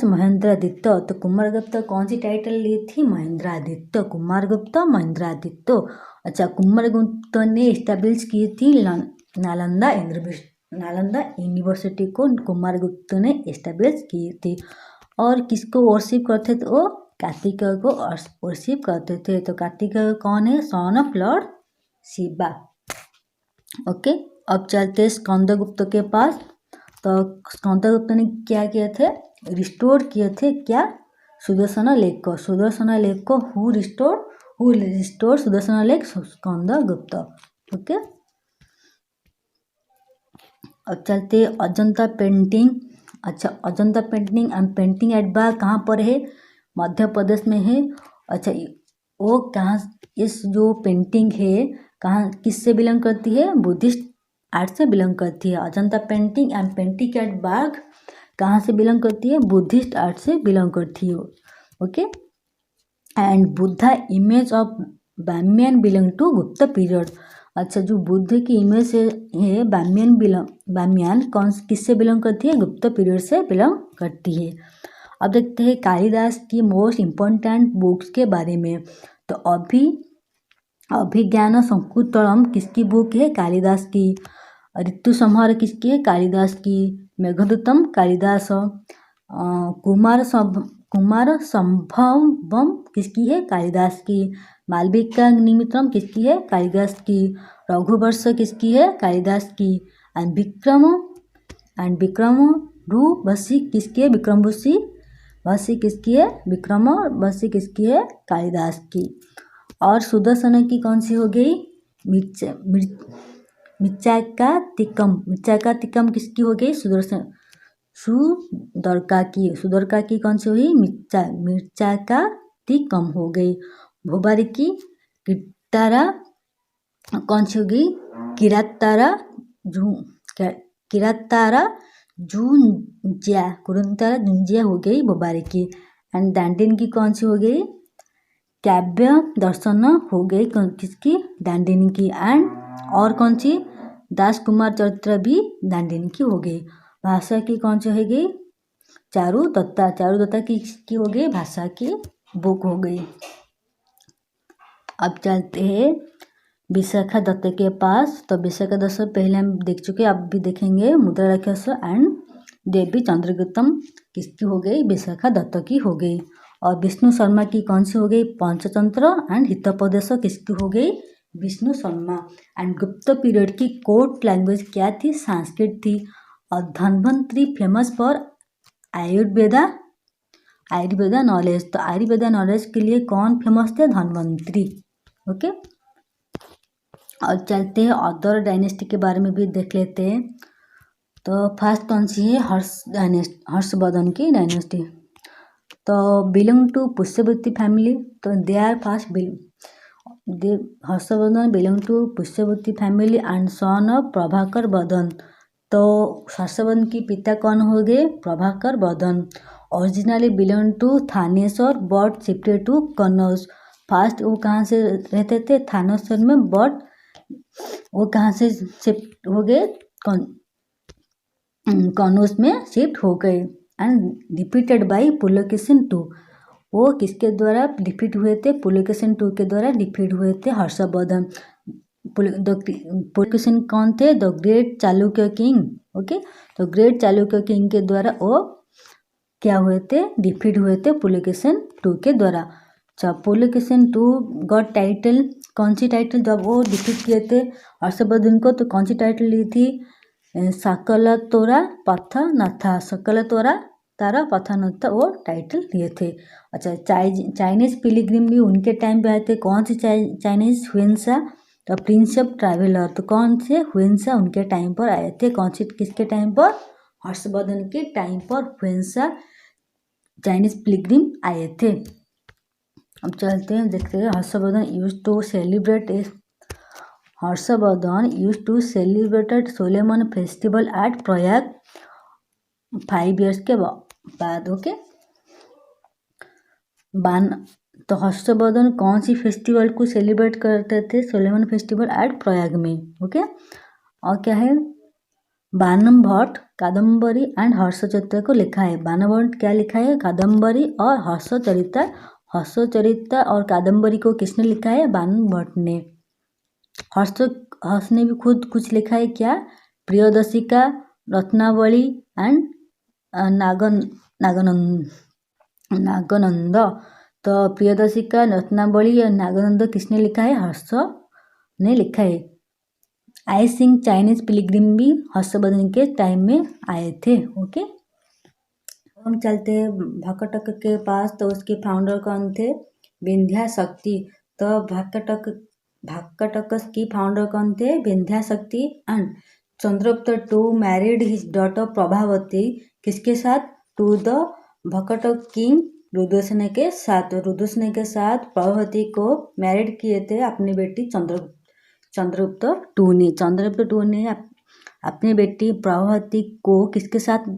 महेंद्रादित्य। तो कुमारगुप्त कौन सी टाइटल ली थी? महेंद्रादित्य। कुमारगुप्त महेंद्रादित्य। अच्छा, कुमारगुप्त ने इस्टेब्लिश की थी नालंदा यूनिवर्सिटी को कुमारगुप्त ने इस्टेब्लिश की थी। और किसको वर्शिप करते थे? वो कार्तिकेय को वर्शिप करते थे। तो कार्तिकेय कौन है? Son of Lord Shiva. Okay, अब चलते स्कंदगुप्त के पास। तो स्कंदगुप्त ने क्या किए थे? रिस्टोर किए थे क्या? सुदर्शन लेक को। सुदर्शन लेक को who restore Sudarshan lake? Skandagupta. Okay, अब चलते अजंता पेंटिंग। अच्छा, Ajanta painting and painting at Bagh कहाँ पर है? मध्य प्रदेश में है। अच्छा, वो कहाँ, इस जो पेंटिंग है कहाँ किससे बिलोंग करती है? बुद्धिस्ट आर्ट से बिलोंग करती है। Ajanta painting and painting at Bagh कहाँ से बिलोंग करती है? बुद्धिस्ट आर्ट से बिलोंग करती है। Okay. And Buddha image of Bamiyan belong to Gupta period. अच्छा, जो बुद्ध की इमेज है बामियान कौन किससे बिलोंग करती है? गुप्त पीरियड से बिलोंग करती है। अब देखते हैं कालिदास की मोस्ट इम्पोर्टेंट बुक्स के बारे में। तो अभिज्ञान शकुंतलम किसकी बुक है? कालिदास की। ऋतु संहार किसकी है? कालिदास की। मेघदूतम कालिदास। कुमार संभवम किसकी है? कालिदास की। मालविका निमित्तम किसकी है? कालिदास की। रघुवंश किसकी है? कालिदास की। एंड विक्रमोर्वशी किसकी है? विक्रमोर्वशी किसकी है? विक्रमोर्वशी किसकी है? कालिदास की। और सुदर्शन की कौन सी हो गई? मृच्छकातिकम किसकी हो गई? सुदर्का की कौन सी हुई? मृच्छकातिकम हो गई। भोबारी की किरातारा कौन सी हो गई? किरातारा जुंजिया हो गई भोबारी की। एंड दांडिन की कौन सी हो गई? काव्य दर्शन हो गई किसकी? दांडिनी की। एंड और कौन सी? दास कुमार चरित्र भी दांडिनी की हो गई। भाषा की कौन सी हो गई? चारुदत्ता की हो गई भाषा की बुक हो गई। अब चलते हैं विशाखा दत्त के पास। तो विशाखा दत्त पहले हम देख चुके, अब भी देखेंगे। मुद्रा राक्षस एंड देवी चंद्रगुप्तम किसकी हो गई? विशाखा दत्त की हो गई। और विष्णु शर्मा की कौन सी हो गई? पंचतंत्र एंड हितोपदेश किसकी हो गई? विष्णु शर्मा। एंड गुप्त पीरियड की कोर्ट लैंग्वेज क्या थी? संस्कृत थी। और Dhanvantari famous for Ayurveda knowledge. तो आयुर्वेदा नॉलेज के लिए कौन फेमस थे? धन्वंतरी। ओके। और चलते हैं अदर डायनेस्टी के बारे में भी देख लेते हैं। तो फर्स्ट कौन सी है? हर्षवर्धन की डायनेस्टी। तो बिलोंग टू पुष्यवती फैमिली। तो they are first Harshavardhan belong to Pushyavati family and son of Prabhakar Vardhan. तो हर्षवर्धन की पिता कौन हो गए? Prabhakar Vardhan. Originally belong to Thaneshwar but shifted to Kannauj. First वो कहाँ से रहते थे? थानेश्वर में, बट वो कहाँ से शिफ्ट हो गए? कन्नौज में शिफ्ट हो गए। And defeated by Pulakeshin II। वो किसके द्वारा डिफीट हुए थे? पुलकेशिन II के द्वारा डिफीट हुए थे हर्षवर्धन। पुलकेशिन कौन थे? The great Chalukya king. Okay. तो ग्रेट चालुक्य किंग के द्वारा वो क्या हुए थे? डिफीट हुए थे पुलकेशिन II के द्वारा। पुलकेशिन II गॉट टाइटल, कौन सी टाइटल? जब वो डिफीट किए थे हर्षवर्धन को तो कौन सी टाइटल ली थी? सकलतोरा पथनाथा वो टाइटल लिए थे। अच्छा, चाइनीज पिलिग्रिम भी उनके टाइम पे आए थे। कौन से चाइनीज? हुएनसा। तो प्रिंस ऑफ ट्रैवलर, तो कौन से? हुएनसा उनके टाइम पर आए थे। कौन से? किसके टाइम पर? हर्षवर्धन के टाइम पर हुएनसा चाइनीज पिलिग्रिम आए थे। अब चलते हैं, देखते हैं। Harshavardhan used to celebrated solemn festival at Prayag 5 years के बाद। ओके। तो हर्षवर्धन कौन सी फेस्टिवल को सेलिब्रेट करते थे? सोलेमन फेस्टिवल एट प्रयाग में। ओके। और क्या है? बानम भट्ट कादम्बरी एंड हर्षचरित्र को लिखा है। बानम भट्ट क्या लिखा है? कादम्बरी और हर्षचरित्र और कादम्बरी को किसने लिखा है? बानम भट्ट ने। हर्ष ने भी खुद कुछ लिखा है क्या? प्रियदर्शिका, रत्नावली एंड नागानंद। तो प्रियदर्शिका, रत्नावली और नागानंद किसने लिखा है? हर्ष ने लिखा है। आई सिंग चाइनीज पिलिग्रिम भी हर्षवर्धन के टाइम में आए थे। ओके। हम चलते हैं भक्कटक के पास। तो उसके फाउंडर कौन थे? विंध्याशक्ति। तो भक्कटक की फाउंडर कौन थे? Vindhyashakti. And Chandragupta II married his daughter Prabhavati किसके साथ? To the Vakataka king Rudrasen के साथ। रुद्रसेन के साथ प्रभावती को मैरिड किए थे अपनी बेटी चंद्रगुप्त टू ने अपनी बेटी प्रभावती को किसके साथ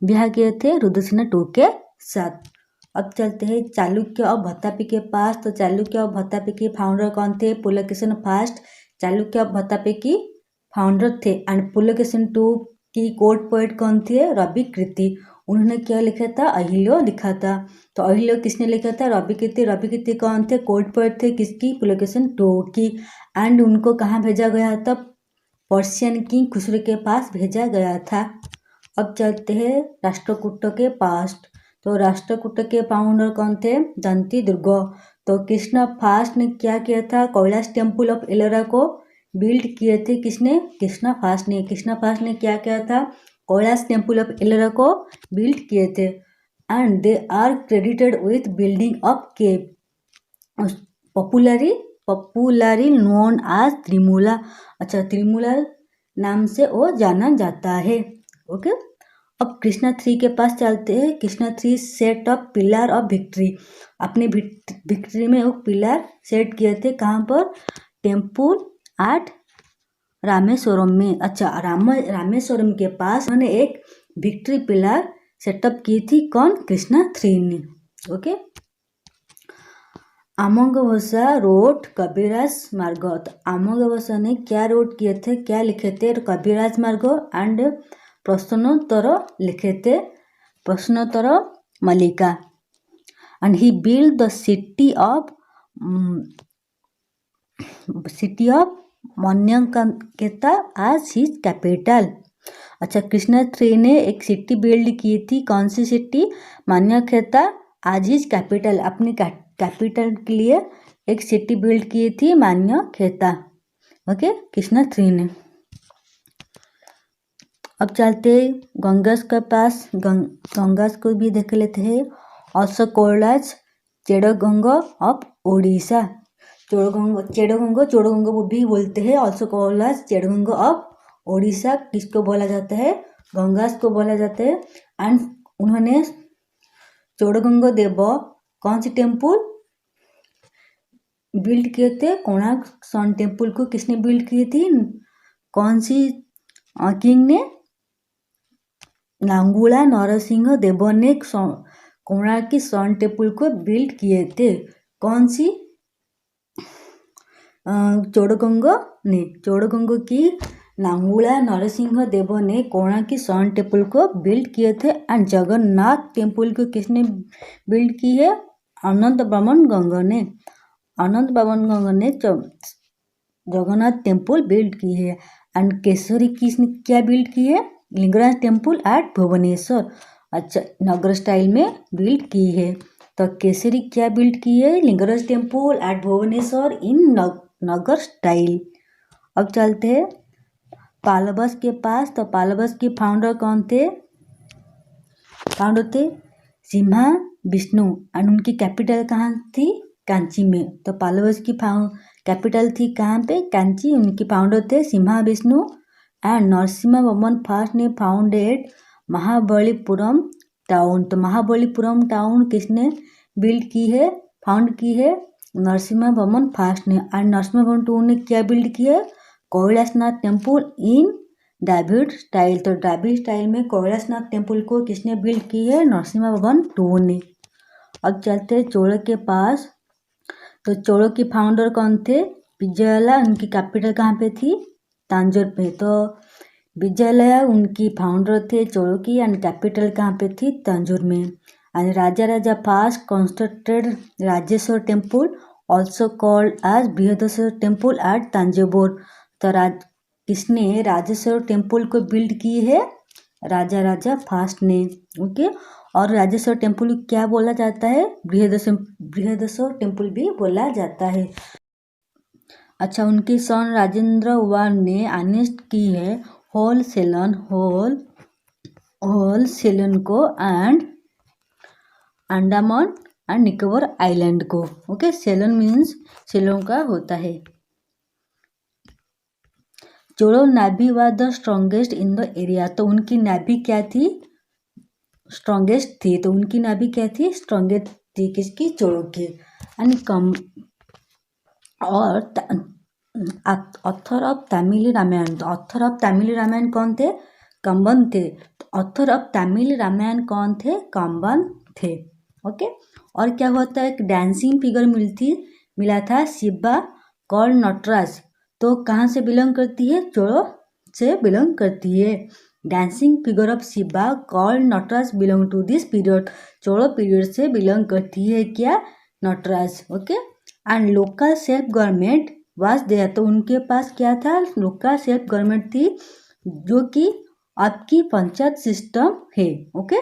ब्याह किए थे? रुद्रसेन टू के साथ। अब चलते हैं चालुक्य और भत्तापी के पास। तो चालुक्य और भत्तापी के फाउंडर कौन थे? पुलकेशिन फर्स्ट चालुक्य और भत्तापी की फाउंडर थे। एंड पुलकेशिन टू की कोर्ट पोएट कौन थे? रवि कीर्ति। उन्होंने क्या लिखा था? अहिल्यो लिखा था। तो अहिल्यो किसने लिखा था? रवि कीर्ति। रवि कीर्ति कौन थे? कोर्ट पोएट थे किसकी? पुलकेशिन टू की। एंड उनको कहाँ भेजा गया था? पर्शियन किंग खुसरो के पास भेजा गया था। अब चलते हैं राष्ट्रकूट के पास। तो राष्ट्रकूट के फाउंडर कौन थे? दंती दुर्ग। तो कृष्ण फास्ट ने क्या किया था? कैलाश टेम्पल ऑफ एलोरा को बिल्ड किए थे। किसने? कृष्ण फास्ट ने। कृष्ण फास्ट ने क्या किया था? कैलाश टेम्पल ऑफ एलोरा को बिल्ड किए थे। And they are credited with building of cave, popularly known as Trimula. अच्छा, त्रिमूला नाम से वो जाना जाता है। ओके, अब कृष्णा 3 के पास चलते हैं। Krishna 3 set of pillar of victory. अपनी विक्ट्री में वो पिलर सेट किए थे। कहाँ पर? टेम्पल एट रामेश्वरम में। अच्छा, रामेश्वरम के पास उन्होंने एक विक्ट्री पिलर सेटअप की थी। कौन? कृष्णा 3 ने। ओके, अमोघवर्षा रोड कबीरदास मार्ग। तो अमोघवर्षा ने क्या रोड किए थे? क्या लिखे थे? कबीरदास मार्ग। एंड प्रश्नोत्तर लिखे थे Prashnottar Mallika. And he build the city of Manyakheta as his capital. अच्छा, कृष्णा 3 ने एक सिटी बिल्ड की थी। कौन सी city? Manyakheta as his capital. अपनी कैपिटल के लिए एक सिटी बिल्ड की थी मन्यंकेता। ओके, कृष्णा 3 ने। अब चलते गंगास के पास। गंगास को भी देख लेते हैं। Also called as Chodaganga of Odisha. Chodaganga भी बोलते हैं। Also called as Chodaganga of Odisha. किसको बोला जाता है? गंगास को बोला जाता है। एंड उन्होंने चोड़गंगा देव कौन सी टेम्पल बिल्ड किए थे? कोणार्क सन टेम्पल को किसने बिल्ड की थी? कौन सी किंग ने? लांगुला नरसिंह देव ने कोणार्क की सन टेम्पल को बिल्ड किए थे। कौन सी? चोड़गंगा ने। चोड़गंगा की लांगुला नरसिंह देव ने कोणार्क की सन टेम्पल को बिल्ड किए थे। एंड जगन्नाथ टेम्पल को किसने बिल्ड की है? अनंत बर्मन गंगा ने। अनंत बर्मन गंगा ने जगन्नाथ टेम्पल बिल्ड की है। एंड केसरी किसने क्या बिल्ड की है? Lingaraj temple at Bhubaneswar. अच्छा, नगर स्टाइल में बिल्ड की है। तो केसरी क्या बिल्ड की है? Lingaraj temple at Bhubaneswar in Nagara style. अब चलते हैं पालवस के पास। तो पालवस के फाउंडर कौन थे? फाउंडर थे सिम्हा विष्णु। एंड उनकी कैपिटल कहाँ थी? कांची में। तो पालवस की कैपिटल थी कहाँ पे? कांची। उनकी फाउंडर थे सिम्हा विष्णु। एंड नरसिम्हा वर्मन फर्स्ट ने फाउंडेड महाबलीपुरम टाउन। तो महाबलीपुरम टाउन किसने बिल्ड की है? फाउंड की है नरसिम्हा वर्मन फर्स्ट ने। एंड नरसिम्हा वर्मन टू ने क्या बिल्ड किया? Kailashnath temple in Dravida style. तो द्रविड़ स्टाइल में कैलाशनाथ टेम्पल को किसने बिल्ड की है? नरसिम्हा वर्मन टू ने। अब चलते चोल के पास। तो चोलों की फाउंडर कौन थे? विजयलया। उनकी कैपिटल कहाँ पे थी? तांजोर पे। तो विजयलया उनकी फाउंडर थे चोलों की। एंड कैपिटल कहाँ पे थी? तांजोर में। And Raja first constructed Rajeshwar temple also called as Brihadeshwara temple at Thanjavur. तो किसने राजेश्वर टेम्पल को बिल्ड की है? राजा फर्स्ट ने। ओके, और राजेश्वर टेम्पल क्या बोला जाता है? बृहदेश्वर टेम्पल भी बोला जाता है। अच्छा, उनकी सन राजेंद्र वन ने अनेस्ट की है होल सेलन को and Andaman and Nicobar island को। ओके, सेलन मीन्स श्रीलंका होता है। चोलो navy was the strongest in the area. तो उनकी नेवी क्या थी? स्ट्रॉन्गेस्ट थी, तो उनकी नाभि क्या थी, स्ट्रॉन्गेस्ट थी, किसकी, चोलों की। एंड कम और ऑथर ऑफ तमिल रामायण, तो ऑथर ऑफ तमिल रामायण कौन थे, कंबन थे। तो ऑथर ऑफ तमिल रामायण कौन थे, कंबन थे। ओके। और क्या होता है, एक डांसिंग फिगर मिला था शिवा कॉल्ड नटराज, तो कहाँ से बिलोंग करती है, चोलों से बिलोंग करती है। Dancing figure of Shiva called Nataraja belong to this period, चोलों पीरियड से बिलोंग करती है क्या, Nataraja. Okay. And local self government was there, तो उनके पास क्या था, लोकल सेल्फ गवर्नमेंट थी, जो कि आपकी पंचायत सिस्टम है। ओके।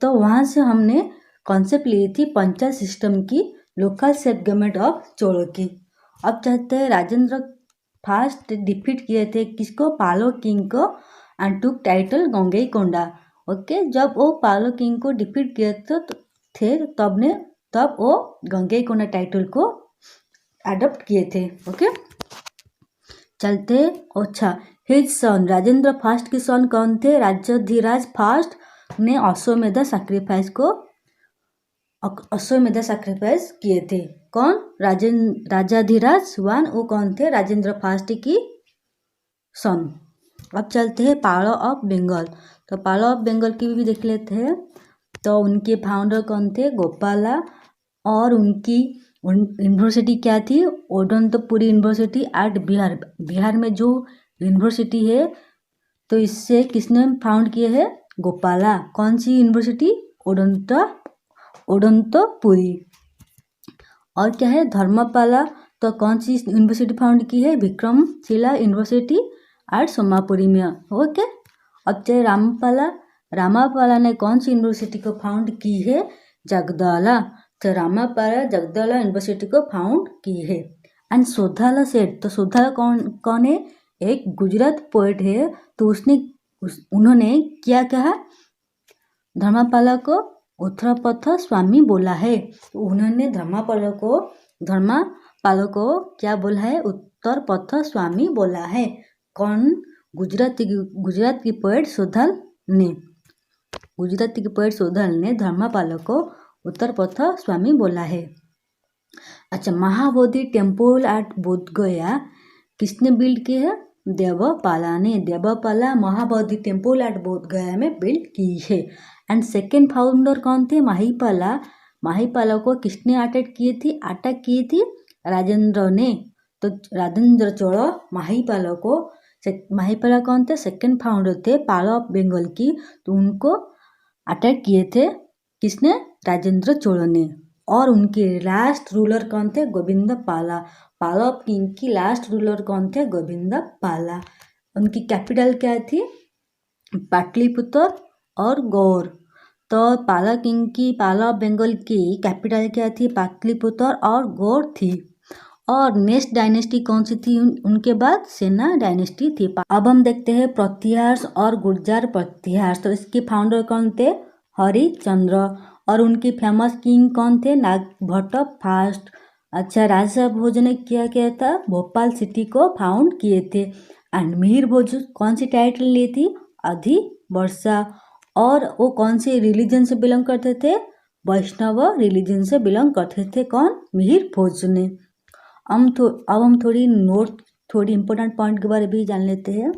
तो वहाँ से हमने कॉन्सेप्ट ली थी पंचायत सिस्टम की, लोकल सेल्फ गवर्नमेंट ऑफ चोलों की। अब चाहते हैं राजेंद्र फास्ट डिफीट किए थे किसको, पालो किंग को, and took title Gangaikonda. Okay. जब वो पालो किंग को डिफीट किए थे तब वो गंगईकोंडा टाइटल को अडॉप्ट किए थे। ओके। चलते। अच्छा, हिज सन राजेंद्र फास्ट के सन कौन थे, राजाधिराज फास्ट ने अश्वमेध सैक्रिफाइस किए थे। कौन, राजाधिराज वन, वो कौन थे, राजेंद्र फास्ट की सन। अब चलते हैं पालो ऑफ बंगाल, तो पालो ऑफ बंगाल की भी देख लेते हैं। तो उनके फाउंडर कौन थे, गोपाला, और उनकी यूनिवर्सिटी क्या थी, ओडंतपुरी यूनिवर्सिटी एट बिहार में जो यूनिवर्सिटी है, तो इससे किसने फाउंड किए है, गोपाला। कौन सी यूनिवर्सिटी, ओडंतपुरी। और क्या है, धर्मपाला, तो कौन सी यूनिवर्सिटी फाउंड की है, विक्रमशिला यूनिवर्सिटी एट सोमापुरी में। ओके। अब चाहे रामापाला ने कौन सी यूनिवर्सिटी को फाउंड की है, जगदला, तो रामापाला जगदला यूनिवर्सिटी को फाउंड की है। एंड सोधाला सेठ, तो सोधाला कौन है, एक गुजरात पोएट है, तो उन्होंने क्या कहा, धर्मपाला को उत्तरपथ स्वामी बोला है। तो उन्होंने धर्मपाल को क्या बोला है, उत्तरपथ स्वामी बोला है। कौन, गुजरात की पोएट सोधल ने धर्मपाल को उत्तरपथ स्वामी बोला है। अच्छा, महाबोधि टेम्पल एट बोधगया किसने बिल्ड की है, देवपाला ने। देवपाला महाबोधि टेम्पल एट बोधगया में बिल्ड की है। एंड सेकेंड फाउंडर कौन थे, माहीपाला को किसने अटैक की थी, राजेंद्र ने। तो राजेंद्र चोल माहीपाला कौन थे, सेकेंड फाउंडर थे पालो ऑफ बंगाल की, तो उनको अटैक किए थे किसने, राजेंद्र चोल ने। और उनके लास्ट रूलर कौन थे, गोविंद पाला। पालो ऑफ किंग की लास्ट रूलर कौन थे, गोविंद पाला। उनकी कैपिटल क्या थी, पाटलिपुत्र और गौर। तो पाला ऑफ बंगाल की कैपिटल क्या थी, पाटलिपुत्र और गौर थी। और नेक्स्ट डायनेस्टी कौन सी थी उनके बाद, सेना डायनेस्टी थी। अब हम देखते हैं प्रतिहार्स और गुर्जर प्रतिहार्स। तो इसके फाउंडर कौन थे, हरिश्चंद्र। और उनकी फेमस किंग कौन थे, नागभट्ट फास्ट। अच्छा, राजा भोज ने क्या किया था, भोपाल सिटी को फाउंड किए थे। एंड मिहिर भोज कौन सी टाइटल ली थी, अधिवर्षा। और वो कौन से रिलीजन से बिलोंग करते थे, वैष्णव रिलीजन से बिलोंग करते थे। कौन, मिहिर भोज ने। अब हम थोड़ी इंपॉर्टेंट पॉइंट के बारे में भी जान लेते हैं।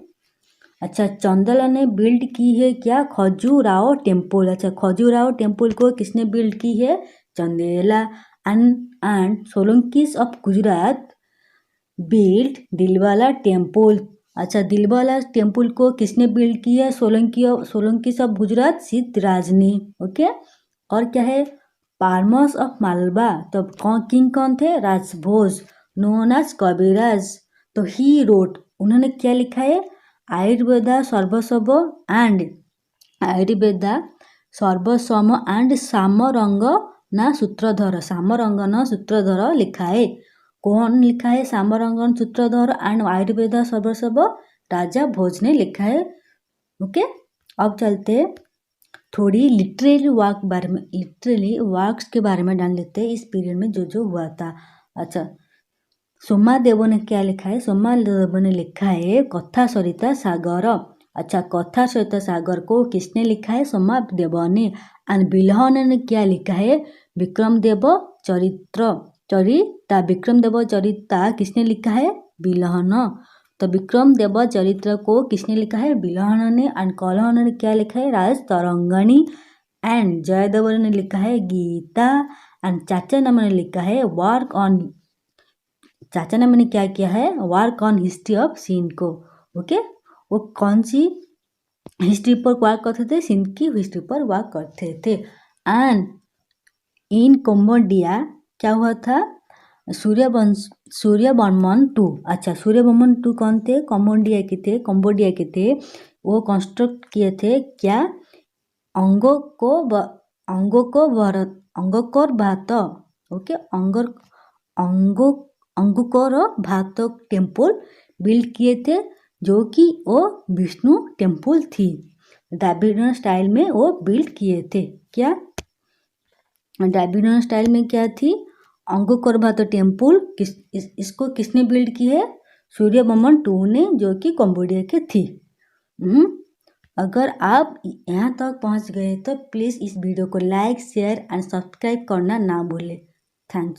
अच्छा, चंदेला ने बिल्ड की है क्या, खजुराहो टेम्पल। अच्छा, खजुराहो टेम्पल को किसने बिल्ड की है, Chandela. And Solankis of Gujarat build Dilwara temple. अच्छा, दिलवाला टेम्पल को किसने बिल्ड किया, सोलंकीस ऑफ गुजरात सिद्धराज ने। ओके। और क्या है, फार्मर्स ऑफ मालवा, तो किंग कौन थे, राजभोज, नोन एज कविराज। तो ही रोट, उन्होंने क्या लिखा है, आयुर्वेदा सर्वसव एंड सामरंग ना सूत्रधर लिखा है। कौन लिखा है, सामरंगन सूत्रधर एंड आयुर्वेदा सर्वसव, राजा भोज ने लिखा है। ओके। अब चलते थोड़ी लिटरेरी वर्क्स के बारे में जान लेते हैं, इस पीरियड में जो हुआ था। अच्छा, सोमादेव ने क्या लिखा है, सोमादेव ने लिखा है कथा सरिता सागर, अच्छा, कथा सहित सागर को किसने लिखा है? सोमदेव ने। एंड बिल्हन ने क्या लिखा है? विक्रमदेव चरिता। विक्रमदेव चरिता किसने लिखा है? बिल्हन। तो विक्रमदेव चरित्र को किसने लिखा है? बिल्हन ने। एंड कल्हन ने क्या लिखा है? राज तरंगिणी। एंड जयदेव ने लिखा है गीता। एंड चाचा नाम ने लिखा है चाचा नाम ने क्या किया है? Work on history of Sindh को। ओके, वो कौन सी हिस्ट्री पर वर्क करते थे? सिंध की हिस्ट्री पर वर्क करते थे। एंड इन कंबोडिया क्या हुआ था? सूर्यवर्मन टू। अच्छा, सूर्यवर्मन टू कौन थे? कंबोडिया के थे। वो कंस्ट्रक्ट किए थे क्या? अंगकोर भात। ओके, अंगकोर भात टेम्पल बिल्ड किए थे, जो कि वो विष्णु टेम्पल थी। द्रविडियन स्टाइल में वो बिल्ड किए थे। क्या द्रविडियन स्टाइल में क्या थी? अंगकोर भात टेम्पल। इसको किसने बिल्ड की है? सूर्यवर्मन टू ने, जो कि कंबोडिया के थी। अगर आप यहाँ तक पहुँच गए तो प्लीज़ इस वीडियो को लाइक, शेयर एंड सब्सक्राइब करना ना भूलें। थैंक्स।